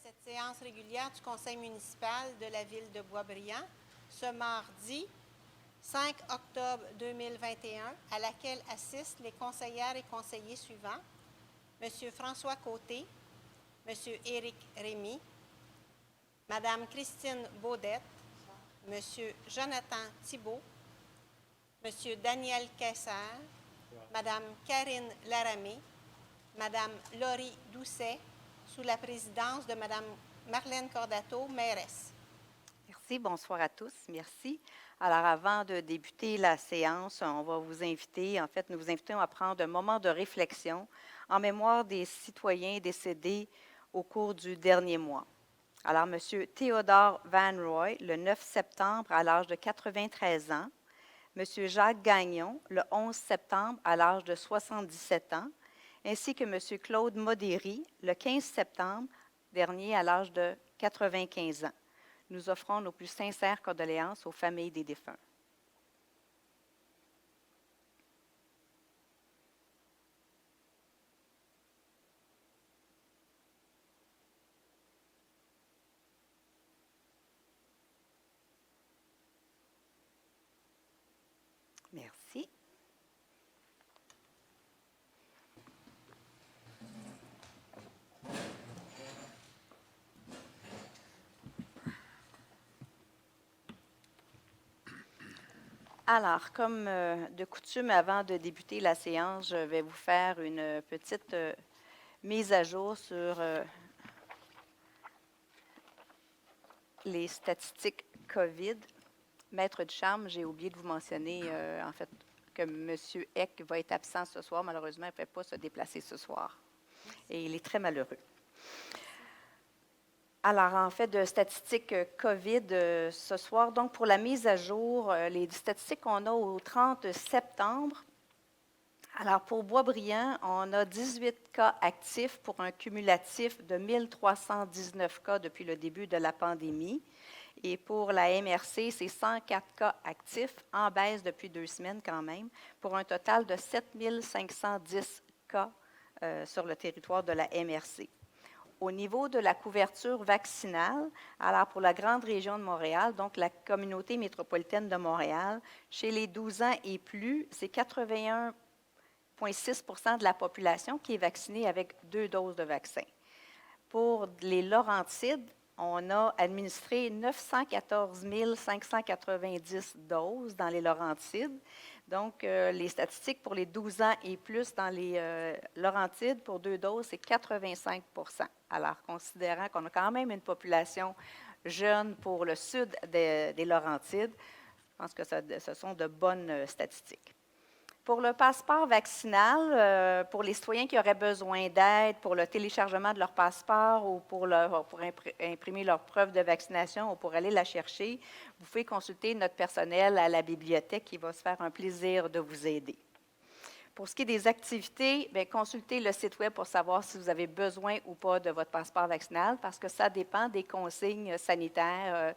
cette séance régulière du Conseil municipal de la Ville de Boisbriand, ce mardi 5 octobre 2021, à laquelle assistent les conseillères et conseillers suivants: M. François Côté, M. Éric Rémy, Mme Christine Baudette, M. Jonathan Thibault, M. Daniel Kayser, Mme Karine Laramé, Mme Laurie Doucet, sous la présidence de Mme Marlène Cordato, mairesse. Merci, bonsoir à tous, merci. Alors, avant de débuter la séance, on va vous inviter, en fait, nous vous invitons à prendre un moment de réflexion en mémoire des citoyens décédés au cours du dernier mois. Alors, M. Théodore Van Roy, le 9 septembre, à l'âge de 93 ans, M. Jacques Gagnon, le 11 septembre, à l'âge de 77 ans, ainsi que M. Claude Modéry, le 15 septembre dernier, à l'âge de 95 ans. Nous offrons nos plus sincères condoléances aux familles des défunts. Merci. Alors, comme de coutume, avant de débuter la séance, je vais vous faire une petite mise à jour sur les statistiques COVID. Maître Ducharme, j'ai oublié de vous mentionner, en fait, que M. Eck va être absent ce soir. Malheureusement, il ne peut pas se déplacer ce soir. Et il est très malheureux. Alors, en fait, de statistiques COVID ce soir, donc pour la mise à jour, les statistiques qu'on a au 30 septembre. Alors, pour Boisbriand, on a 18 cas actifs pour un cumulatif de 1319 cas depuis le début de la pandémie. Et pour la MRC, c'est 104 cas actifs, en baisse depuis 2 semaines quand même, pour un total de 7510 cas sur le territoire de la MRC. Au niveau de la couverture vaccinale, alors pour la grande région de Montréal, donc la communauté métropolitaine de Montréal, chez les 12 ans et plus, c'est 81,6 % de la population qui est vaccinée avec 2 doses de vaccin. Pour les Laurentides, on a administré 914 590 doses dans les Laurentides. Donc, les statistiques pour les 12 ans et plus dans les Laurentides, pour 2 doses, c'est 85 %. Alors, considérant qu'on a quand même une population jeune pour le sud des Laurentides, je pense que ce sont de bonnes statistiques. Pour le passeport vaccinal, pour les citoyens qui auraient besoin d'aide pour le téléchargement de leur passeport ou pour imprimer leur preuve de vaccination ou pour aller la chercher, vous pouvez consulter notre personnel à la bibliothèque qui va se faire un plaisir de vous aider. Pour ce qui est des activités, bien, consultez le site Web pour savoir si vous avez besoin ou pas de votre passeport vaccinal parce que ça dépend des consignes sanitaires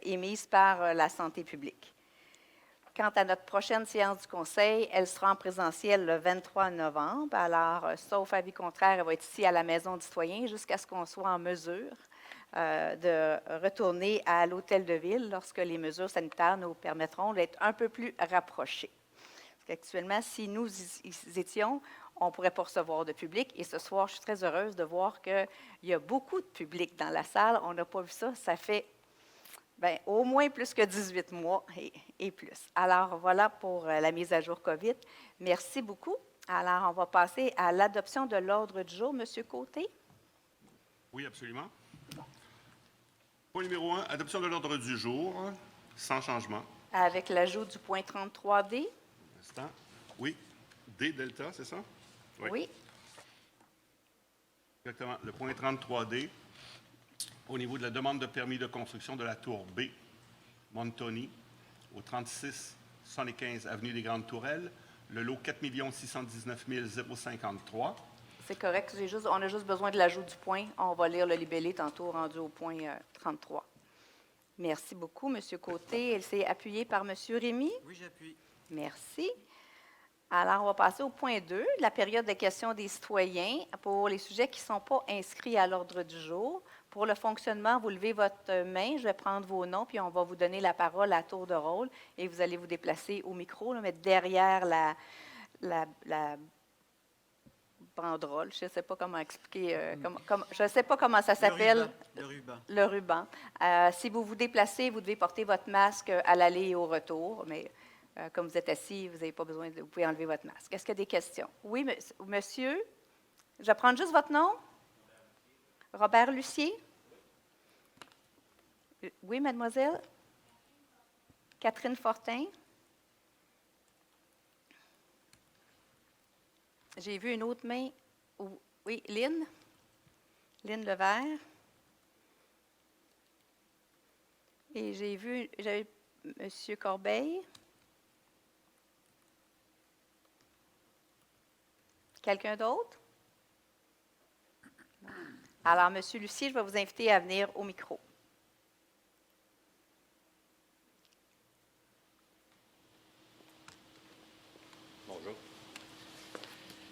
émises par la santé publique. Quant à notre prochaine séance du Conseil, elle sera en présentiel le 23 novembre. Alors, sauf avis contraire, elle va être ici à la Maison du Citoyen jusqu'à ce qu'on soit en mesure de retourner à l'Hôtel de Ville lorsque les mesures sanitaires nous permettront d'être un peu plus rapprochés. Parce qu'actuellement, si nous y étions, on ne pourrait pas recevoir de public. Et ce soir, je suis très heureuse de voir qu'il y a beaucoup de public dans la salle. On n'a pas vu ça. Ça fait bien, au moins plus que 18 mois et plus. Alors, voilà pour la mise à jour COVID. Merci beaucoup. Alors, on va passer à l'adoption de l'ordre du jour. Monsieur Côté? Oui, absolument. Point numéro 1, adoption de l'ordre du jour, sans changement. Avec l'ajout du point 33D? Oui. D, delta, c'est ça? Oui. Exactement. Le point 33D. Au niveau de la demande de permis de construction de la tour B, Montoni, au 3675 avenue des Grandes Tourelles, le lot 4 619 053. C'est correct. On a juste besoin de l'ajout du point. On va lire le libellé tantôt, rendu au point 33. Merci beaucoup, M. Côté. Elle s'est appuyée par M. Rémy? Oui, j'appuie. Merci. Alors, on va passer au point 2, la période de questions des citoyens pour les sujets qui ne sont pas inscrits à l'ordre du jour. Pour le fonctionnement, vous levez votre main, je vais prendre vos noms, puis on va vous donner la parole à tour de rôle et vous allez vous déplacer au micro, là, mais derrière la banderole. Je ne sais pas comment expliquer, je ne sais pas comment ça s'appelle. Le ruban. Le ruban. Si vous vous déplacez, vous devez porter votre masque à l'aller et au retour, mais comme vous êtes assis, vous n'avez pas besoin vous pouvez enlever votre masque. Est-ce qu'il y a des questions? Oui, monsieur? Je vais prendre juste votre nom. Robert Lucier? Oui, mademoiselle? Catherine Fortin? J'ai vu une autre main. Oui, Lynn? Lynn Levert? Et j'avais M. Corbeil? Quelqu'un d'autre? Alors, M. Lucier, je vais vous inviter à venir au micro. Bonjour.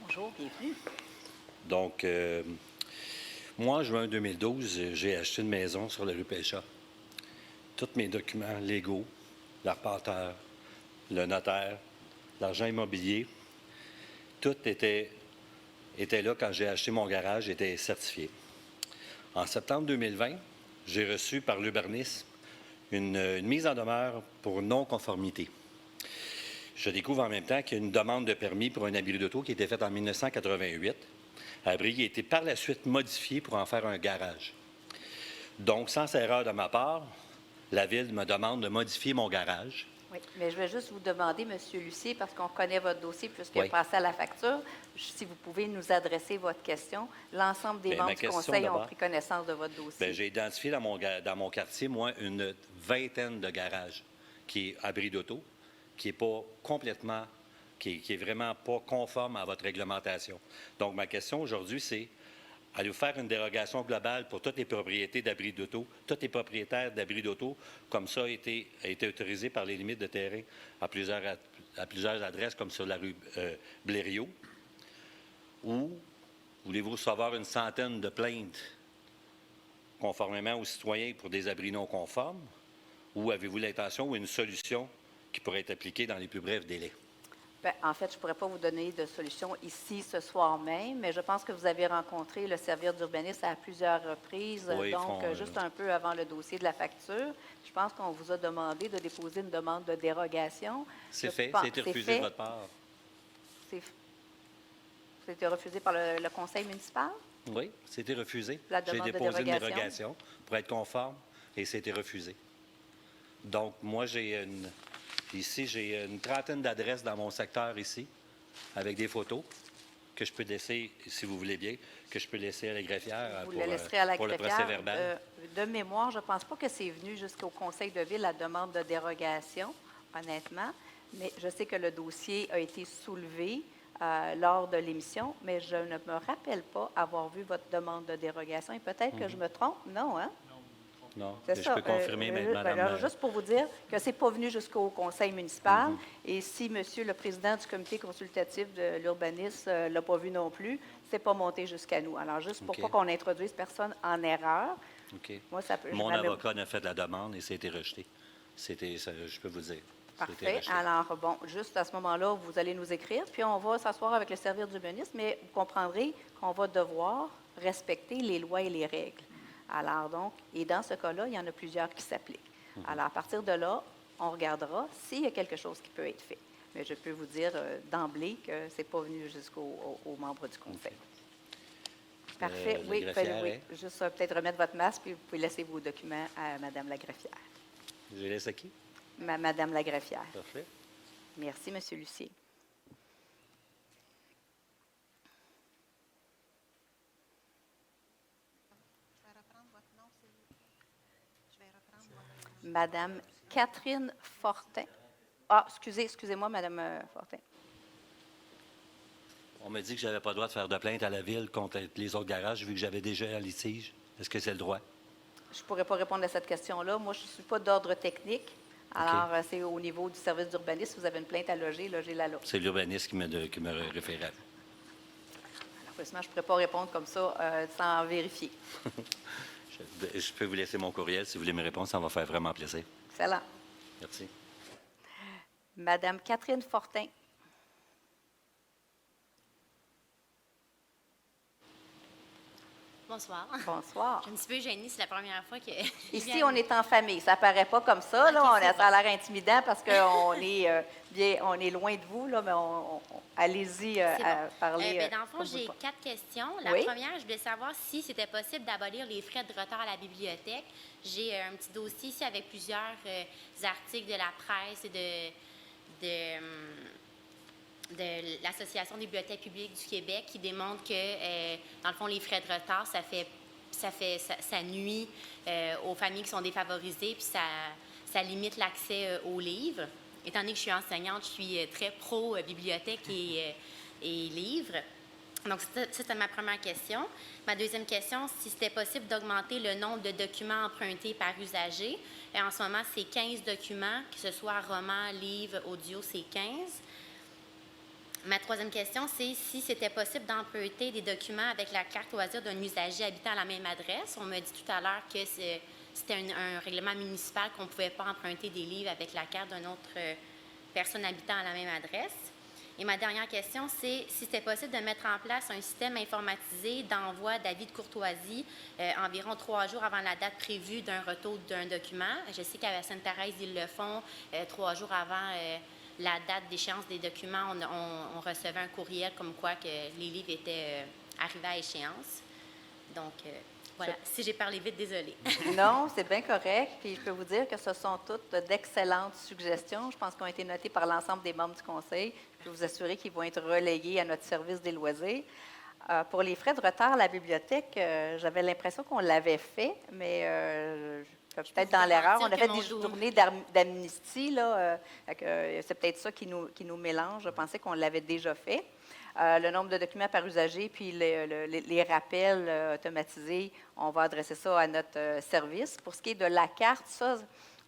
Bonjour, bienvenue. Donc, moi, en juin 2012, j'ai acheté une maison sur la rue Péchat. Tous mes documents légaux, l'arpenteur, le notaire, l'argent immobilier, tout était là quand j'ai acheté mon garage, était certifié. En septembre 2020, j'ai reçu par l'urbanisme une mise en demeure pour non-conformité. Je découvre en même temps qu'il y a une demande de permis pour un abri d'auto qui a été faite en 1988. Abri qui a été par la suite modifié pour en faire un garage. Donc, sans erreur de ma part, la Ville me demande de modifier mon garage. Oui, mais je vais juste vous demander, M. Lucier, parce qu'on connaît votre dossier puisqu'il Oui. est passé à la facture, si vous pouvez nous adresser votre question. L'ensemble des Bien, ma membres du question conseil ont d'abord. pris connaissance de votre dossier. Bien, j'ai identifié dans mon quartier, moi, une vingtaine de garages qui est abri d'auto, qui est pas complètement, qui est vraiment pas conforme à votre réglementation. Donc, ma question aujourd'hui, c'est allez-vous faire une dérogation globale pour toutes les propriétés d'abris d'auto, tous les propriétaires d'abris d'auto, comme ça a été autorisé par les limites de terrain à plusieurs adresses, comme sur la rue Blériot? Ou voulez-vous recevoir une centaine de plaintes conformément aux citoyens pour des abris non conformes? Ou avez-vous l'intention ou une solution qui pourrait être appliquée dans les plus brefs délais? Bien, en fait, je ne pourrais pas vous donner de solution ici ce soir même, mais je pense que vous avez rencontré le service d'urbanisme à plusieurs reprises, Oui, donc juste un peu avant le dossier de la facture. Je pense qu'on vous a demandé de déposer une demande de dérogation. C'est Je fait? pense- Ça a été c'est refusé fait. de votre part? C'était refusé par le conseil municipal? Oui, c'était refusé. La J'ai demande de déposé une dérogation? dérogation pour être conforme et c'était refusé. Donc, moi, j'ai une trentaine d'adresses dans mon secteur ici, avec des photos que je peux laisser, si vous voulez bien, que je peux laisser à la greffière Vous pour, le laisserez à la pour le greffière. procès verbal. De mémoire, je ne pense pas que c'est venu jusqu'au conseil de ville la demande de dérogation, honnêtement, mais je sais que le dossier a été soulevé lors de l'émission, mais je ne me rappelle pas avoir vu votre demande de dérogation. Et peut-être que je me trompe. Non, hein? Non, C'est mais ça. je peux confirmer, madame. Alors, juste pour vous dire que ce n'est pas venu jusqu'au conseil municipal. Et si monsieur le président du comité consultatif de l'urbanisme ne l'a pas vu non plus, ce n'est pas monté jusqu'à nous. Alors, juste pour OK. pas qu'on introduise personne en erreur, OK. moi, ça peut... Mon avocat a fait la demande et ça a été rejeté. Je peux vous dire. Ça a été Parfait. rejeté. Alors, bon, juste à ce moment-là, vous allez nous écrire, puis on va s'asseoir avec le service d'urbanisme, mais vous comprendrez qu'on va devoir respecter les lois et les règles. Alors, donc, et dans ce cas-là, il y en a plusieurs qui s'appliquent. Alors, à partir de là, on regardera s'il y a quelque chose qui peut être fait. Mais je peux vous dire d'emblée que ce n'est pas venu jusqu'aux membres du conseil. Parfait. le Oui, greffière, oui. hein? Juste peut-être remettre votre masque, puis vous pouvez laisser vos documents à Mme la greffière. Je laisse à qui? Madame la greffière. Parfait. Merci, M. Lucier. Je vais reprendre votre nom, s'il vous plaît. Je vais reprendre votre nom. Madame Catherine Fortin. Ah, excusez-moi, Madame Fortin. On m'a dit que je n'avais pas le droit de faire de plainte à la Ville contre les autres garages vu que j'avais déjà un litige. Est-ce que c'est le droit? Je ne pourrais pas répondre à cette question-là. Moi, je ne suis pas d'ordre technique. Alors, c'est au niveau du service d'urbanisme. Si vous avez une plainte à loger, logez-la là. C'est l'urbaniste qui me référait à vous. Malheureusement, je ne pourrais pas répondre comme ça sans vérifier. Je peux vous laisser mon courriel. Si vous voulez me répondre, ça va faire vraiment plaisir. Excellent. Merci. Madame Catherine Fortin. Bonsoir. Bonsoir. Je suis un petit peu gênée, c'est la première fois que. Ici, on est en famille. Ça paraît pas comme ça. Là. Ok, On c'est a, ça a l'air intimidant parce qu'on est, on est loin de vous, là, mais allez-y C'est à bon. parler. Dans le fond, comme vous j'ai le 4 questions. La Oui. première, je voulais savoir si c'était possible d'abolir les frais de retard à la bibliothèque. J'ai un petit dossier ici avec plusieurs articles de la presse et de l'Association des bibliothèques publiques du Québec qui démontrent que, dans le fond, les frais de retard, ça nuit aux familles qui sont défavorisées, puis ça limite l'accès aux livres. Étant donné que je suis enseignante, je suis très pro-bibliothèque et livres. Donc, c'était ma première question. Ma deuxième question, si c'était possible d'augmenter le nombre de documents empruntés par usager. En ce moment, c'est 15 documents, que ce soit romans, livres, audio, c'est 15. Ma troisième question, c'est si c'était possible d'emprunter des documents avec la carte loisir d'un usager habitant à la même adresse. On m'a dit tout à l'heure que c'était un règlement municipal qu'on ne pouvait pas emprunter des livres avec la carte d'une autre personne habitant à la même adresse. Et ma dernière question, c'est si c'était possible de mettre en place un système informatisé d'envoi d'avis de courtoisie environ 3 jours avant la date prévue d'un retour d'un document. Je sais qu'à Sainte-Thérèse, ils le font 3 jours avant la date d'échéance des documents. On recevait un courriel comme quoi que les livres étaient arrivés à échéance. Donc, voilà. Si j'ai parlé vite, désolée. Non, c'est bien correct. Puis je peux vous dire que ce sont toutes d'excellentes suggestions. Je pense qu'elles ont été notées par l'ensemble des membres du conseil. Je peux vous assurer qu'ils vont être relayés à notre service des loisirs. Pour les frais de retard à la bibliothèque, j'avais l'impression qu'on l'avait fait, mais je suis peut-être dans l'erreur. On a fait des journées d'amnistie, là. C'est peut-être ça qui nous mélange. Je pensais qu'on l'avait déjà fait. Le nombre de documents par usager, puis les rappels automatisés, on va adresser ça à notre service. Pour ce qui est de la carte, ça,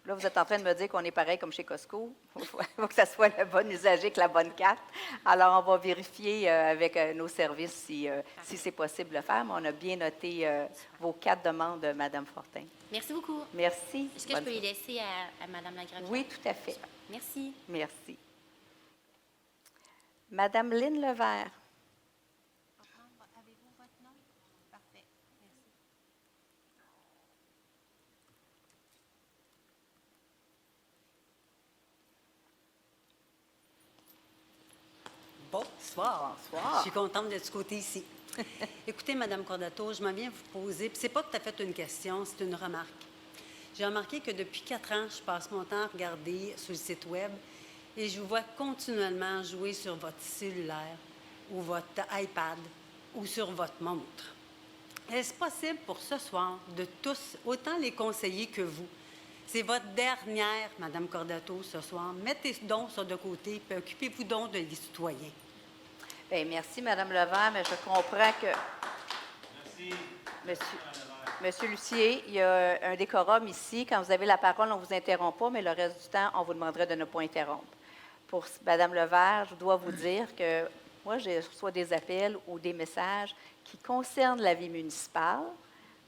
là, vous êtes en train de me dire qu'on est pareil comme chez Costco. Il faut que ça soit le bon usager avec la bonne carte. Alors, on va vérifier avec nos services si c'est possible de le faire, mais on a bien noté vos 4 demandes, Mme Fortin. Merci beaucoup. Merci. Est-ce que je peux les laisser à Mme la greffière? Oui, tout à fait. Merci. Merci. Madame Lynne Levert. Avez-vous votre nom? Parfait. Merci. Bonsoir. Bonsoir. Je suis contente d'être du côté ici. Écoutez, Mme Cordato, je m'en viens vous poser, puis c'est pas tout à fait une question, c'est une remarque. J'ai remarqué que depuis 4 ans, je passe mon temps à regarder sur le site Web et je vous vois continuellement jouer sur votre cellulaire ou votre iPad ou sur votre montre. Est-ce possible pour ce soir de tous, autant les conseillers que vous, c'est votre dernière, Mme Cordato, ce soir, mettez donc ça de côté puis occupez-vous donc des citoyens. Bien, merci, Mme Levert, mais je comprends que... Merci. Monsieur Lucier, il y a un décorum ici. Quand vous avez la parole, on ne vous interrompt pas, mais le reste du temps, on vous demanderait de ne pas interrompre. Pour Mme Levert, je dois vous dire que moi, je reçois des appels ou des messages qui concernent la vie municipale,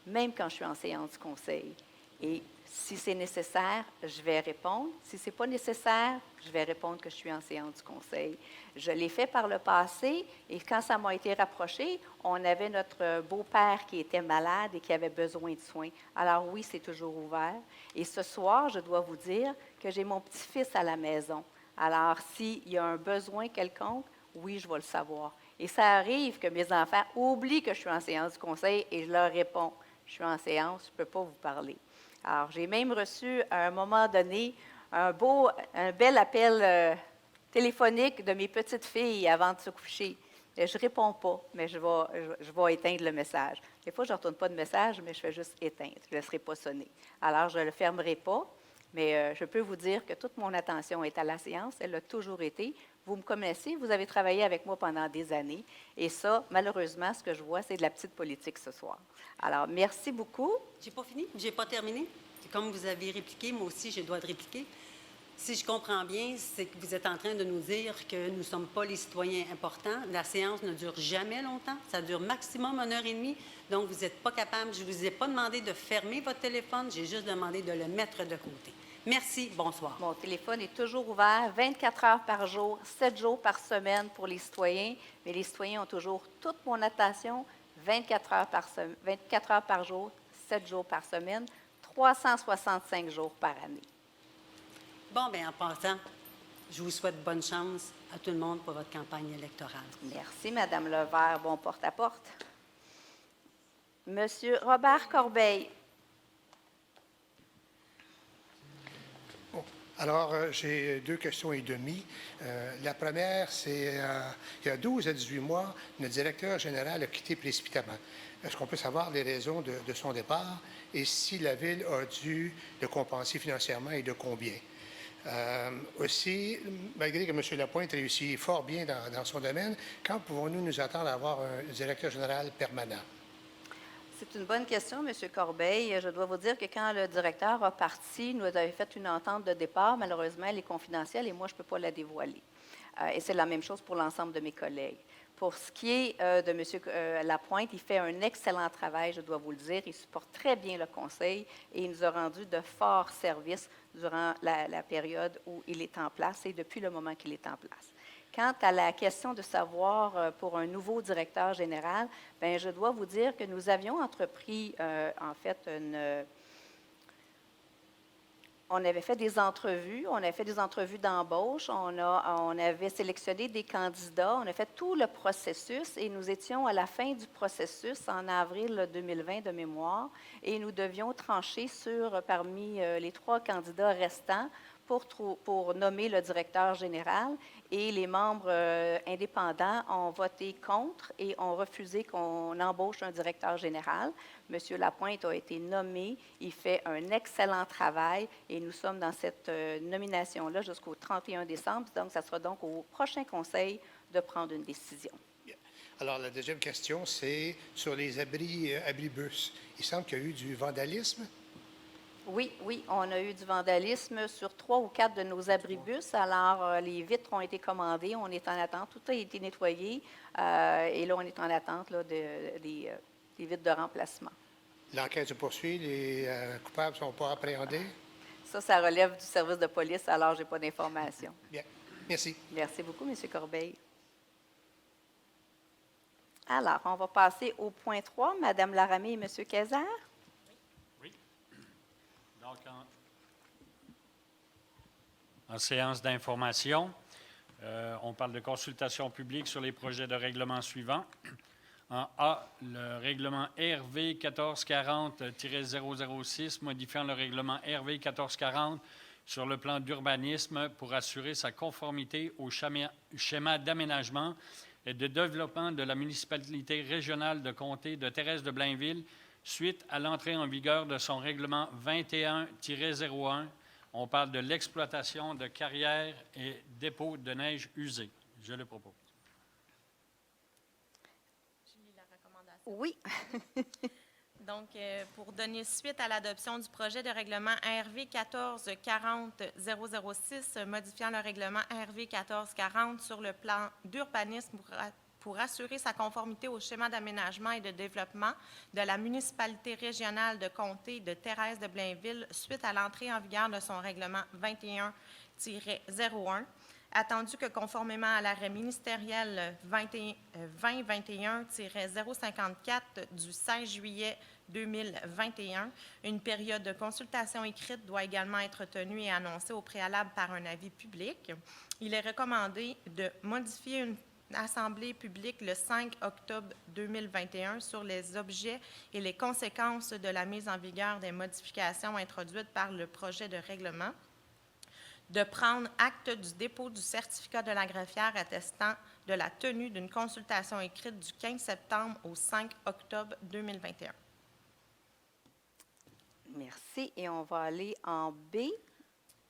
même quand je suis en séance du conseil. Et si c'est nécessaire, je vais répondre. Si ce n'est pas nécessaire, je vais répondre que je suis en séance du conseil. Je l'ai fait par le passé et quand ça m'a été rapproché, on avait notre beau-père qui était malade et qui avait besoin de soins. Alors oui, c'est toujours ouvert. Et ce soir, je dois vous dire que j'ai mon petit-fils à la maison. Alors s'il y a un besoin quelconque, oui, je vais le savoir. Et ça arrive que mes enfants oublient que je suis en séance du conseil et je leur réponds, je suis en séance, je ne peux pas vous parler. Alors, j'ai même reçu à un moment donné un bel appel téléphonique de mes petites filles avant de se coucher. Et je ne réponds pas, mais je vais éteindre le message. Des fois, je ne retourne pas de message, mais je fais juste éteindre. Je ne laisserai pas sonner. Alors, je ne le fermerai pas, mais je peux vous dire que toute mon attention est à la séance. Elle l'a toujours été. Vous me connaissez, vous avez travaillé avec moi pendant des années. Et ça, malheureusement, ce que je vois, c'est de la petite politique ce soir. Alors, merci beaucoup. J'ai pas fini, j'ai pas terminé. Comme vous avez répliqué, moi aussi, je dois répliquer. Si je comprends bien, c'est que vous êtes en train de nous dire que nous ne sommes pas les citoyens importants. La séance ne dure jamais longtemps. Ça dure maximum 1 heure et demie. Donc, vous n'êtes pas capable. Je ne vous ai pas demandé de fermer votre téléphone. J'ai juste demandé de le mettre de côté. Merci. Bonsoir. Mon téléphone est toujours ouvert 24 heures par jour, 7 jours par semaine pour les citoyens, mais les citoyens ont toujours toute mon attention 24 heures par jour, 7 jours par semaine, 365 jours par année. Bon, bien, en passant, je vous souhaite bonne chance à tout le monde pour votre campagne électorale. Merci, Madame Levert. Bon porte-à-porte. Monsieur Robert Corbeil. Alors, j'ai 2 questions et demie. La première, c'est il y a 12 à 18 mois, notre directeur général a quitté précipitamment. Est-ce qu'on peut savoir les raisons de son départ et si la Ville a dû le compenser financièrement et de combien? Aussi, malgré que M. Lapointe réussit fort bien dans son domaine, quand pouvons-nous nous attendre à avoir un directeur général permanent? C'est une bonne question, M. Corbeil. Je dois vous dire que quand le directeur a parti, nous avions fait une entente de départ. Malheureusement, elle est confidentielle et moi, je ne peux pas la dévoiler. Et c'est la même chose pour l'ensemble de mes collègues. Pour ce qui est de M. Lapointe, il fait un excellent travail, je dois vous le dire. Il supporte très bien le conseil et il nous a rendu de forts services durant la période où il est en place et depuis le moment qu'il est en place. Quant à la question de savoir pour un nouveau directeur général, bien, je dois vous dire que nous avions entrepris, en fait, on avait fait des entrevues, on avait fait des entrevues d'embauche, on avait sélectionné des candidats, on a fait tout le processus et nous étions à la fin du processus en avril 2020 de mémoire et nous devions trancher parmi les 3 candidats restants pour nommer le directeur général et les membres indépendants ont voté contre et ont refusé qu'on embauche un directeur général. M. Lapointe a été nommé, il fait un excellent travail et nous sommes dans cette nomination-là jusqu'au 31 décembre. Donc, ça sera donc au prochain conseil de prendre une décision. Alors, la deuxième question, c'est sur les abribus. Il semble qu'il y a eu du vandalisme. Oui, on a eu du vandalisme sur 3 ou 4 de nos abribus. Alors, les vitres ont été commandées, on est en attente. Tout a été nettoyé et là, on est en attente des vitres de remplacement. L'enquête se poursuit, les coupables ne sont pas appréhendés. Ça relève du service de police, alors je n'ai pas d'informations. Bien, merci. Merci beaucoup, M. Corbeil. Alors, on va passer au point 3. Mme Laramie et M. Kayser. Donc, en séance d'information, on parle de consultation publique sur les projets de règlement suivants. En A, le règlement RV 1440-006, modifiant le règlement RV 1440 sur le plan d'urbanisme pour assurer sa conformité au schéma d'aménagement et de développement de la municipalité régionale de comté de Thérèse-de-Blainville suite à l'entrée en vigueur de son règlement 21-01. On parle de l'exploitation de carrières et dépôts de neige usée. Je le propose. Je lis la recommandation. Oui. Donc, pour donner suite à l'adoption du projet de règlement RV 1440-006, modifiant le règlement RV 1440 sur le plan d'urbanisme pour assurer sa conformité au schéma d'aménagement et de développement de la municipalité régionale de comté de Thérèse-de-Blainville suite à l'entrée en vigueur de son règlement 21-01, attendu que conformément à l'arrêt ministériel 2021-054 du 16 juillet 2021, une période de consultation écrite doit également être tenue et annoncée au préalable par un avis public. Il est recommandé de modifier une assemblée publique le 5 octobre 2021 sur les objets et les conséquences de la mise en vigueur des modifications introduites par le projet de règlement, de prendre acte du dépôt du certificat de la greffière attestant de la tenue d'une consultation écrite du 15 septembre au 5 octobre 2021. Merci. Et on va aller en B.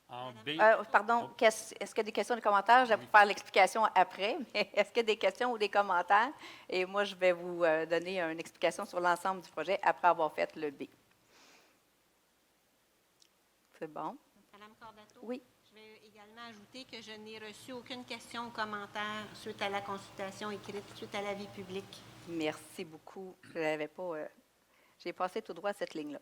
En B, Pardon, est-ce qu'il y a des questions, des commentaires? Je vais vous faire l'explication après, mais est-ce qu'il y a des questions ou des commentaires? Et moi, je vais vous donner une explication sur l'ensemble du projet après avoir fait le B. C'est bon? Madame Cordato? Oui. Je vais également ajouter que je n'ai reçu aucune question ou commentaire suite à la consultation écrite, suite à l'avis public. Merci beaucoup. Je l'avais pas. J'ai passé tout droit à cette ligne-là.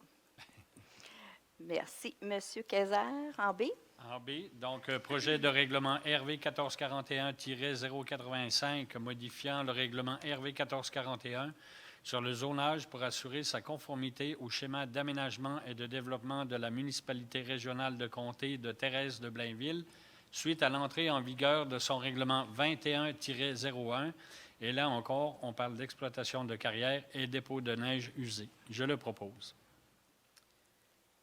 Merci. Monsieur Kayser, en B. En B, donc projet de règlement RV 1441-085 modifiant le règlement RV 1441 sur le zonage pour assurer sa conformité au schéma d'aménagement et de développement de la municipalité régionale de comté de Thérèse de Blainville suite à l'entrée en vigueur de son règlement 21-01. Et là encore, on parle d'exploitation de carrière et dépôt de neige usée. Je le propose.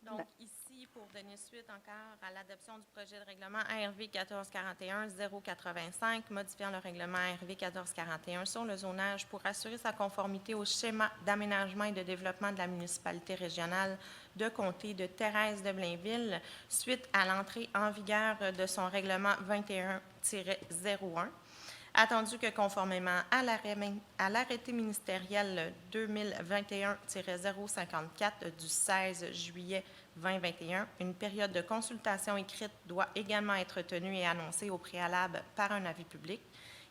Donc, ici, pour donner suite encore à l'adoption du projet de règlement ARV 1441-085, modifiant le règlement ARV 1441 sur le zonage pour assurer sa conformité au schéma d'aménagement et de développement de la municipalité régionale de comté de Thérèse de Blainville, suite à l'entrée en vigueur de son règlement 21-01. Attendu que conformément à l'arrêté ministériel 2021-054 du 16 juillet 2021, une période de consultation écrite doit également être tenue et annoncée au préalable par un avis public.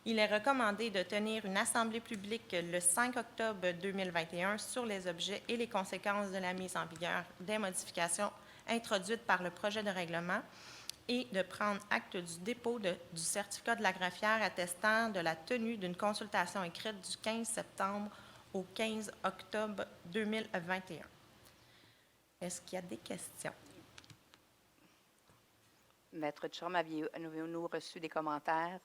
Il est recommandé de tenir une assemblée publique le 5 octobre 2021 sur les objets et les conséquences de la mise en vigueur des modifications introduites par le projet de règlement et de prendre acte du dépôt du certificat de la greffière attestant de la tenue d'une consultation écrite du 15 septembre au 15 octobre 2021. Est-ce qu'il y a des questions? Maître Ducharme, avez-vous reçu des commentaires?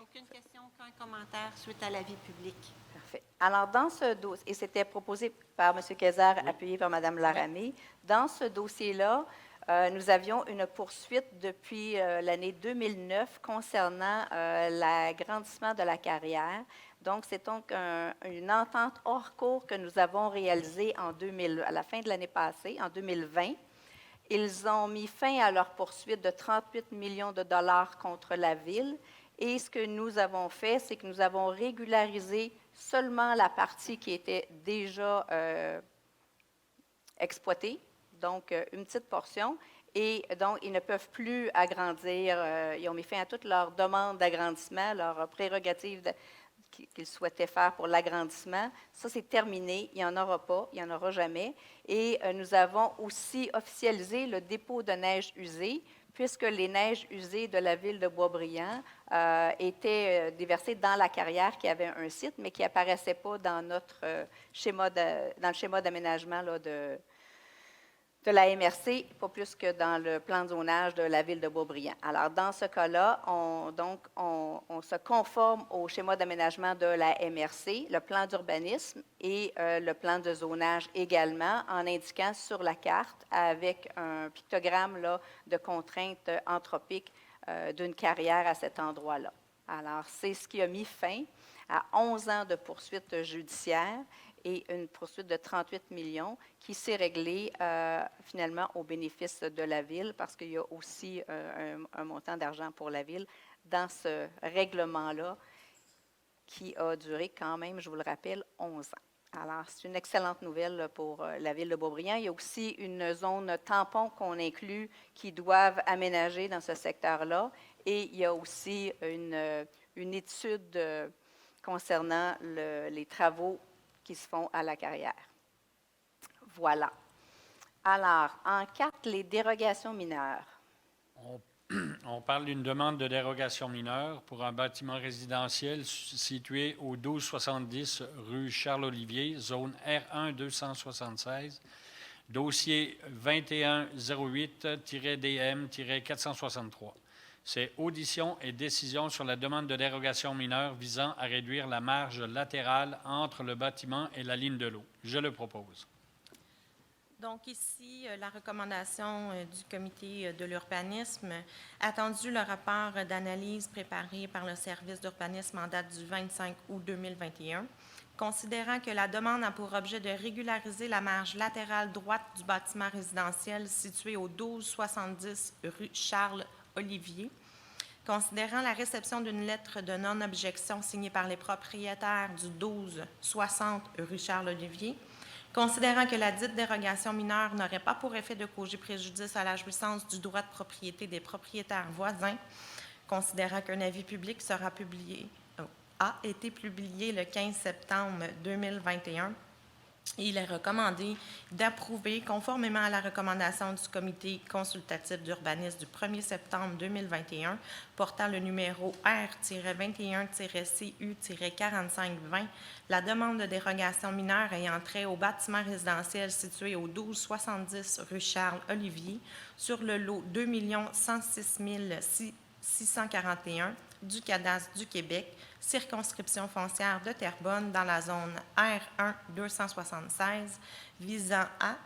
Aucune question, aucun commentaire suite à l'avis public. Parfait. Alors, dans ce dossier, et c'était proposé par M. Kayser, appuyé par Mme Laramée, dans ce dossier-là, nous avions une poursuite depuis l'année 2009 concernant l'agrandissement de la carrière. Donc, c'est donc une entente hors cours que nous avons réalisée à la fin de l'année passée, en 2020. Ils ont mis fin à leur poursuite de 38 millions de dollars contre la Ville. Et ce que nous avons fait, c'est que nous avons régularisé seulement la partie qui était déjà exploitée, donc une petite portion. Et donc, ils ne peuvent plus agrandir. Ils ont mis fin à toutes leurs demandes d'agrandissement, leurs prérogatives qu'ils souhaitaient faire pour l'agrandissement. Ça, c'est terminé. Il n'y en aura pas. Il n'y en aura jamais. Et nous avons aussi officialisé le dépôt de neige usée, puisque les neiges usées de la ville de Boisbriand étaient déversées dans la carrière qui avait un site, mais qui n'apparaissait pas dans notre dans le schéma d'aménagement de la MRC, pas plus que dans le plan de zonage de la ville de Boisbriand. Alors, dans ce cas-là, on se conforme au schéma d'aménagement de la MRC, le plan d'urbanisme et le plan de zonage également, en indiquant sur la carte, avec un pictogramme là, de contraintes anthropiques d'une carrière à cet endroit-là. Alors, c'est ce qui a mis fin à 11 ans de poursuite judiciaire et une poursuite de 38 millions qui s'est réglée finalement au bénéfice de la Ville parce qu'il y a aussi un montant d'argent pour la Ville dans ce règlement-là qui a duré quand même, je vous le rappelle, 11 ans. Alors, c'est une excellente nouvelle pour la Ville de Boisbriand. Il y a aussi une zone tampon qu'on inclut qui doivent aménager dans ce secteur-là et il y a aussi une étude concernant les travaux qui se font à la carrière. Voilà. Alors, en 4, les dérogations mineures. On parle d'une demande de dérogation mineure pour un bâtiment résidentiel situé au 1270 rue Charles-Olivier, zone R1 276, dossier 2108-DM-463. C'est audition et décision sur la demande de dérogation mineure visant à réduire la marge latérale entre le bâtiment et la ligne de l'eau. Je le propose. Donc ici, la recommandation du comité de l'urbanisme, attendu le rapport d'analyse préparé par le service d'urbanisme en date du 25 août 2021, considérant que la demande a pour objet de régulariser la marge latérale droite du bâtiment résidentiel situé au 1270 rue Charles-Olivier, considérant la réception d'une lettre de non-objection signée par les propriétaires du 1260 rue Charles-Olivier, Considérant que la dite dérogation mineure n'aurait pas pour effet de causer préjudice à la jouissance du droit de propriété des propriétaires voisins, considérant qu'un avis public a été publié le 15 septembre 2021, il est recommandé d'approuver, conformément à la recommandation du Comité consultatif d'urbanisme du 1er septembre 2021, portant le numéro R-21-CU-4520, la demande de dérogation mineure ayant trait au bâtiment résidentiel situé au 1270 rue Charles-Olivier, sur le lot 2 106 641 du cadastre du Québec, circonscription foncière de Terrebonne, dans la zone R1 276, visant à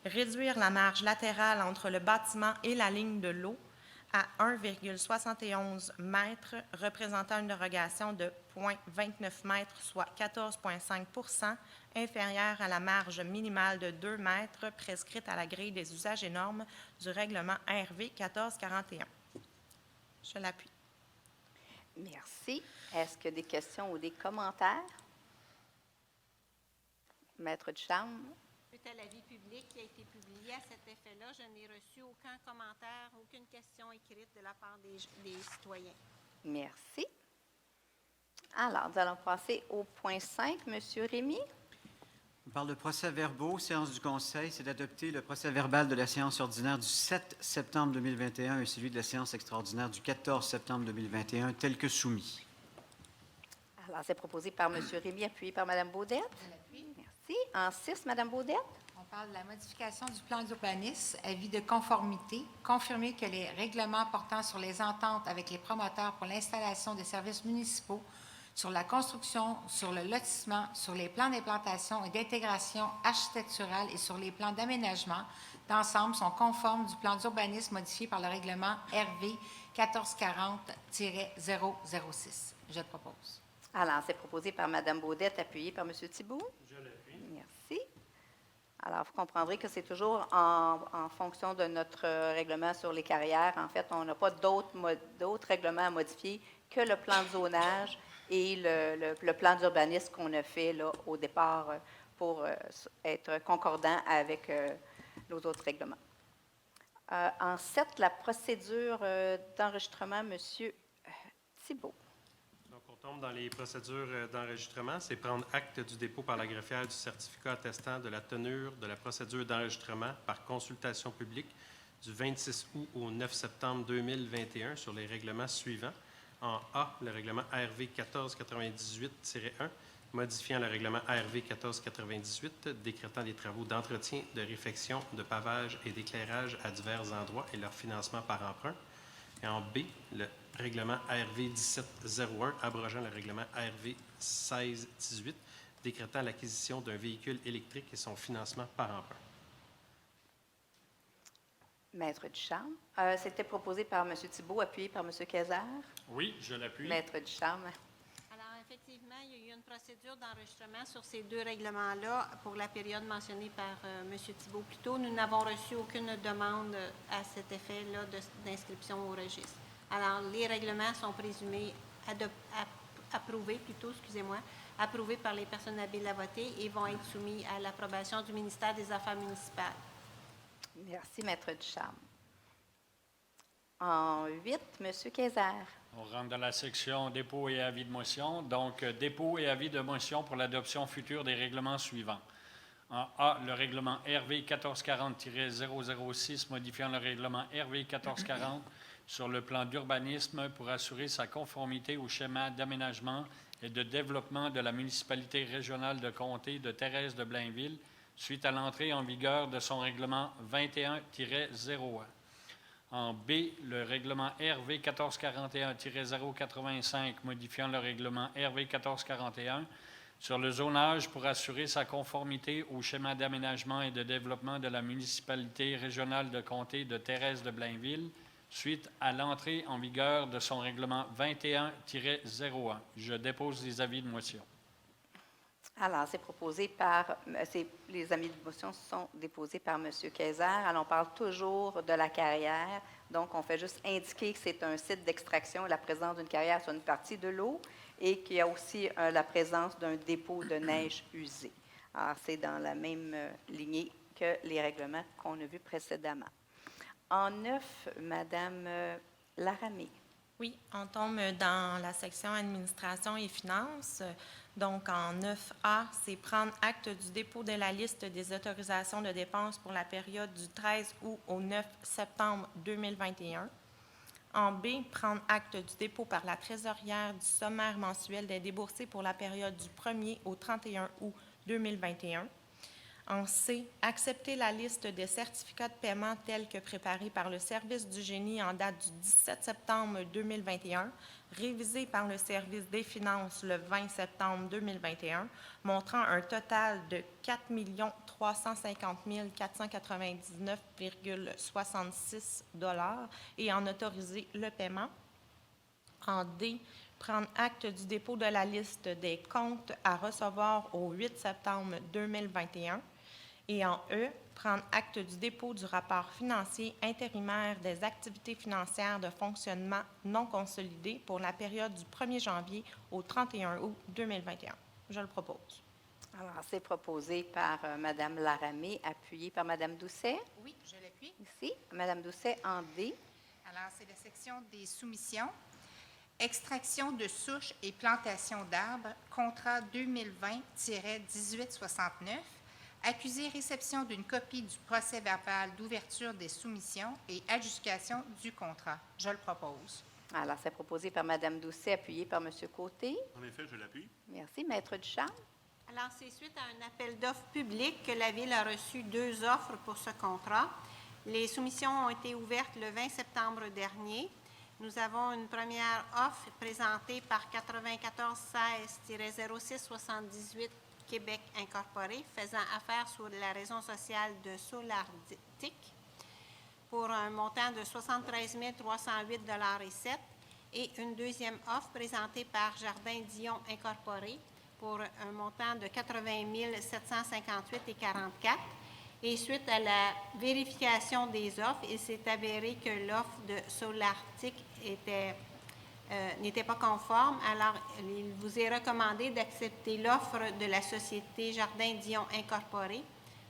réduire la marge latérale entre le bâtiment et la ligne de l'eau à 1,71 m, représentant une dérogation de 0,29 m, soit 14,5 inférieure à la marge minimale de 2 m prescrite à la grille des usages et normes du règlement RV 1441. Je l'appuie. Merci. Est-ce qu'il y a des questions ou des commentaires? Maître Ducharme. Suite à l'avis public qui a été publié à cet effet-là, je n'ai reçu aucun commentaire, aucune question écrite de la part des citoyens. Merci. Alors, nous allons passer au point 5. Monsieur Rémy. On parle de procès-verbaux, séance du Conseil. C'est d'adopter le procès-verbal de la séance ordinaire du 7 septembre 2021 et celui de la séance extraordinaire du 14 septembre 2021, tel que soumis. Alors, c'est proposé par M. Rémy, appuyé par Mme Baudette. Merci. En 6, Mme Baudette. On parle de la modification du plan d'urbanisme, avis de conformité, confirmer que les règlements portant sur les ententes avec les promoteurs pour l'installation des services municipaux, sur la construction, sur le lotissement, sur les plans d'implantation et d'intégration architecturale et sur les plans d'aménagement d'ensemble sont conformes du plan d'urbanisme modifié par le règlement RV 1440-006. Je le propose. Alors, c'est proposé par Mme Baudette, appuyé par M. Thibault. Je l'appuie. Merci. Alors, vous comprendrez que c'est toujours en fonction de notre règlement sur les carrières. En fait, on n'a pas d'autres règlements à modifier que le plan de zonage et le plan d'urbanisme qu'on a fait là, au départ pour être concordant avec nos autres règlements. En 7, la procédure d'enregistrement, M. Thibault. Donc, on tombe dans les procédures d'enregistrement. C'est prendre acte du dépôt par la greffière du certificat attestant de la tenue de la procédure d'enregistrement par consultation publique du 26 août au 9 septembre 2021 sur les règlements suivants. En A, le règlement RV 1498-1, modifiant le règlement RV 1498, décrétant des travaux d'entretien, de réfection, de pavage et d'éclairage à divers endroits et leur financement par emprunt. Et en B, le règlement RV 1701, abrogeant le règlement RV 1618, décrétant l'acquisition d'un véhicule électrique et son financement par emprunt. Maître Ducharme. C'était proposé par M. Thibault, appuyé par M. Kayser. Oui, je l'appuie. Maître Ducharme. Alors, effectivement, il y a eu une procédure d'enregistrement sur ces deux règlements-là pour la période mentionnée par M. Thibault plus tôt. Nous n'avons reçu aucune demande à cet effet-là d'inscription au registre. Alors, les règlements sont présumés approuvés par les personnes habiles à voter et vont être soumis à l'approbation du ministère des Affaires municipales. Merci, Maître Ducharme. En 8, M. Kayser. On rentre dans la section dépôt et avis de motion. Donc, dépôt et avis de motion pour l'adoption future des règlements suivants. En A, le règlement RV 1440-006 modifiant le règlement RV 1440 sur le plan d'urbanisme pour assurer sa conformité au schéma d'aménagement et de développement de la municipalité régionale de comté de Thérèse de Blainville suite à l'entrée en vigueur de son règlement 21-01. En B, le règlement RV 1441-085 modifiant le règlement RV 1441 sur le zonage pour assurer sa conformité au schéma d'aménagement et de développement de la municipalité régionale de comté de Thérèse de Blainville suite à l'entrée en vigueur de son règlement 21-01. Je dépose les avis de motion. Alors, c'est proposé par... les avis de motion sont déposés par M. Kayser. Alors, on parle toujours de la carrière. Donc, on fait juste indiquer que c'est un site d'extraction et la présence d'une carrière sur une partie de l'eau et qu'il y a aussi la présence d'un dépôt de neige usée. Alors, c'est dans la même lignée que les règlements qu'on a vus précédemment. En 9, Madame Laramée. Oui, on tombe dans la section administration et finances. Donc, en 9A, c'est prendre acte du dépôt de la liste des autorisations de dépenses pour la période du 13 août au 9 septembre 2021. En B, prendre acte du dépôt par la trésorière du sommaire mensuel des déboursés pour la période du 1er au 31 août 2021. En C, accepter la liste des certificats de paiement tels que préparés par le service du génie en date du 17 septembre 2021, révisés par le service des finances le 20 septembre 2021, montrant un total de 4 350 499,66 $ et en autoriser le paiement. En D, prendre acte du dépôt de la liste des comptes à recevoir au 8 septembre 2021. Et en E, prendre acte du dépôt du rapport financier intérimaire des activités financières de fonctionnement non consolidées pour la période du 1er janvier au 31 août 2021. Je le propose. Alors, c'est proposé par Madame Laramée, appuyé par Madame Doucet. Oui, je l'appuie. Ici, Madame Doucet en D. Alors, c'est la section des soumissions. Extraction de souches et plantation d'arbres, contrat 2020-1869. Accusé réception d'une copie du procès-verbal d'ouverture des soumissions et adjudication du contrat. Je le propose. Alors, c'est proposé par Madame Doucet, appuyé par Monsieur Côté. En effet, je l'appuie. Merci. Maître Ducharme. Alors, c'est suite à un appel d'offres public que la Ville a reçu 2 offres pour ce contrat. Les soumissions ont été ouvertes le 20 septembre dernier. Nous avons une première offre présentée par 9416-0678 Québec Incorporé, faisant affaire sur la raison sociale de Solartic pour un montant de 73 308,07 $ et une deuxième offre présentée par Jardin Dion Incorporé pour un montant de 80 758,44 $. Et suite à la vérification des offres, il s'est avéré que l'offre de Solartic n'était pas conforme. Alors, il vous est recommandé d'accepter l'offre de la société Jardin Dion Incorporé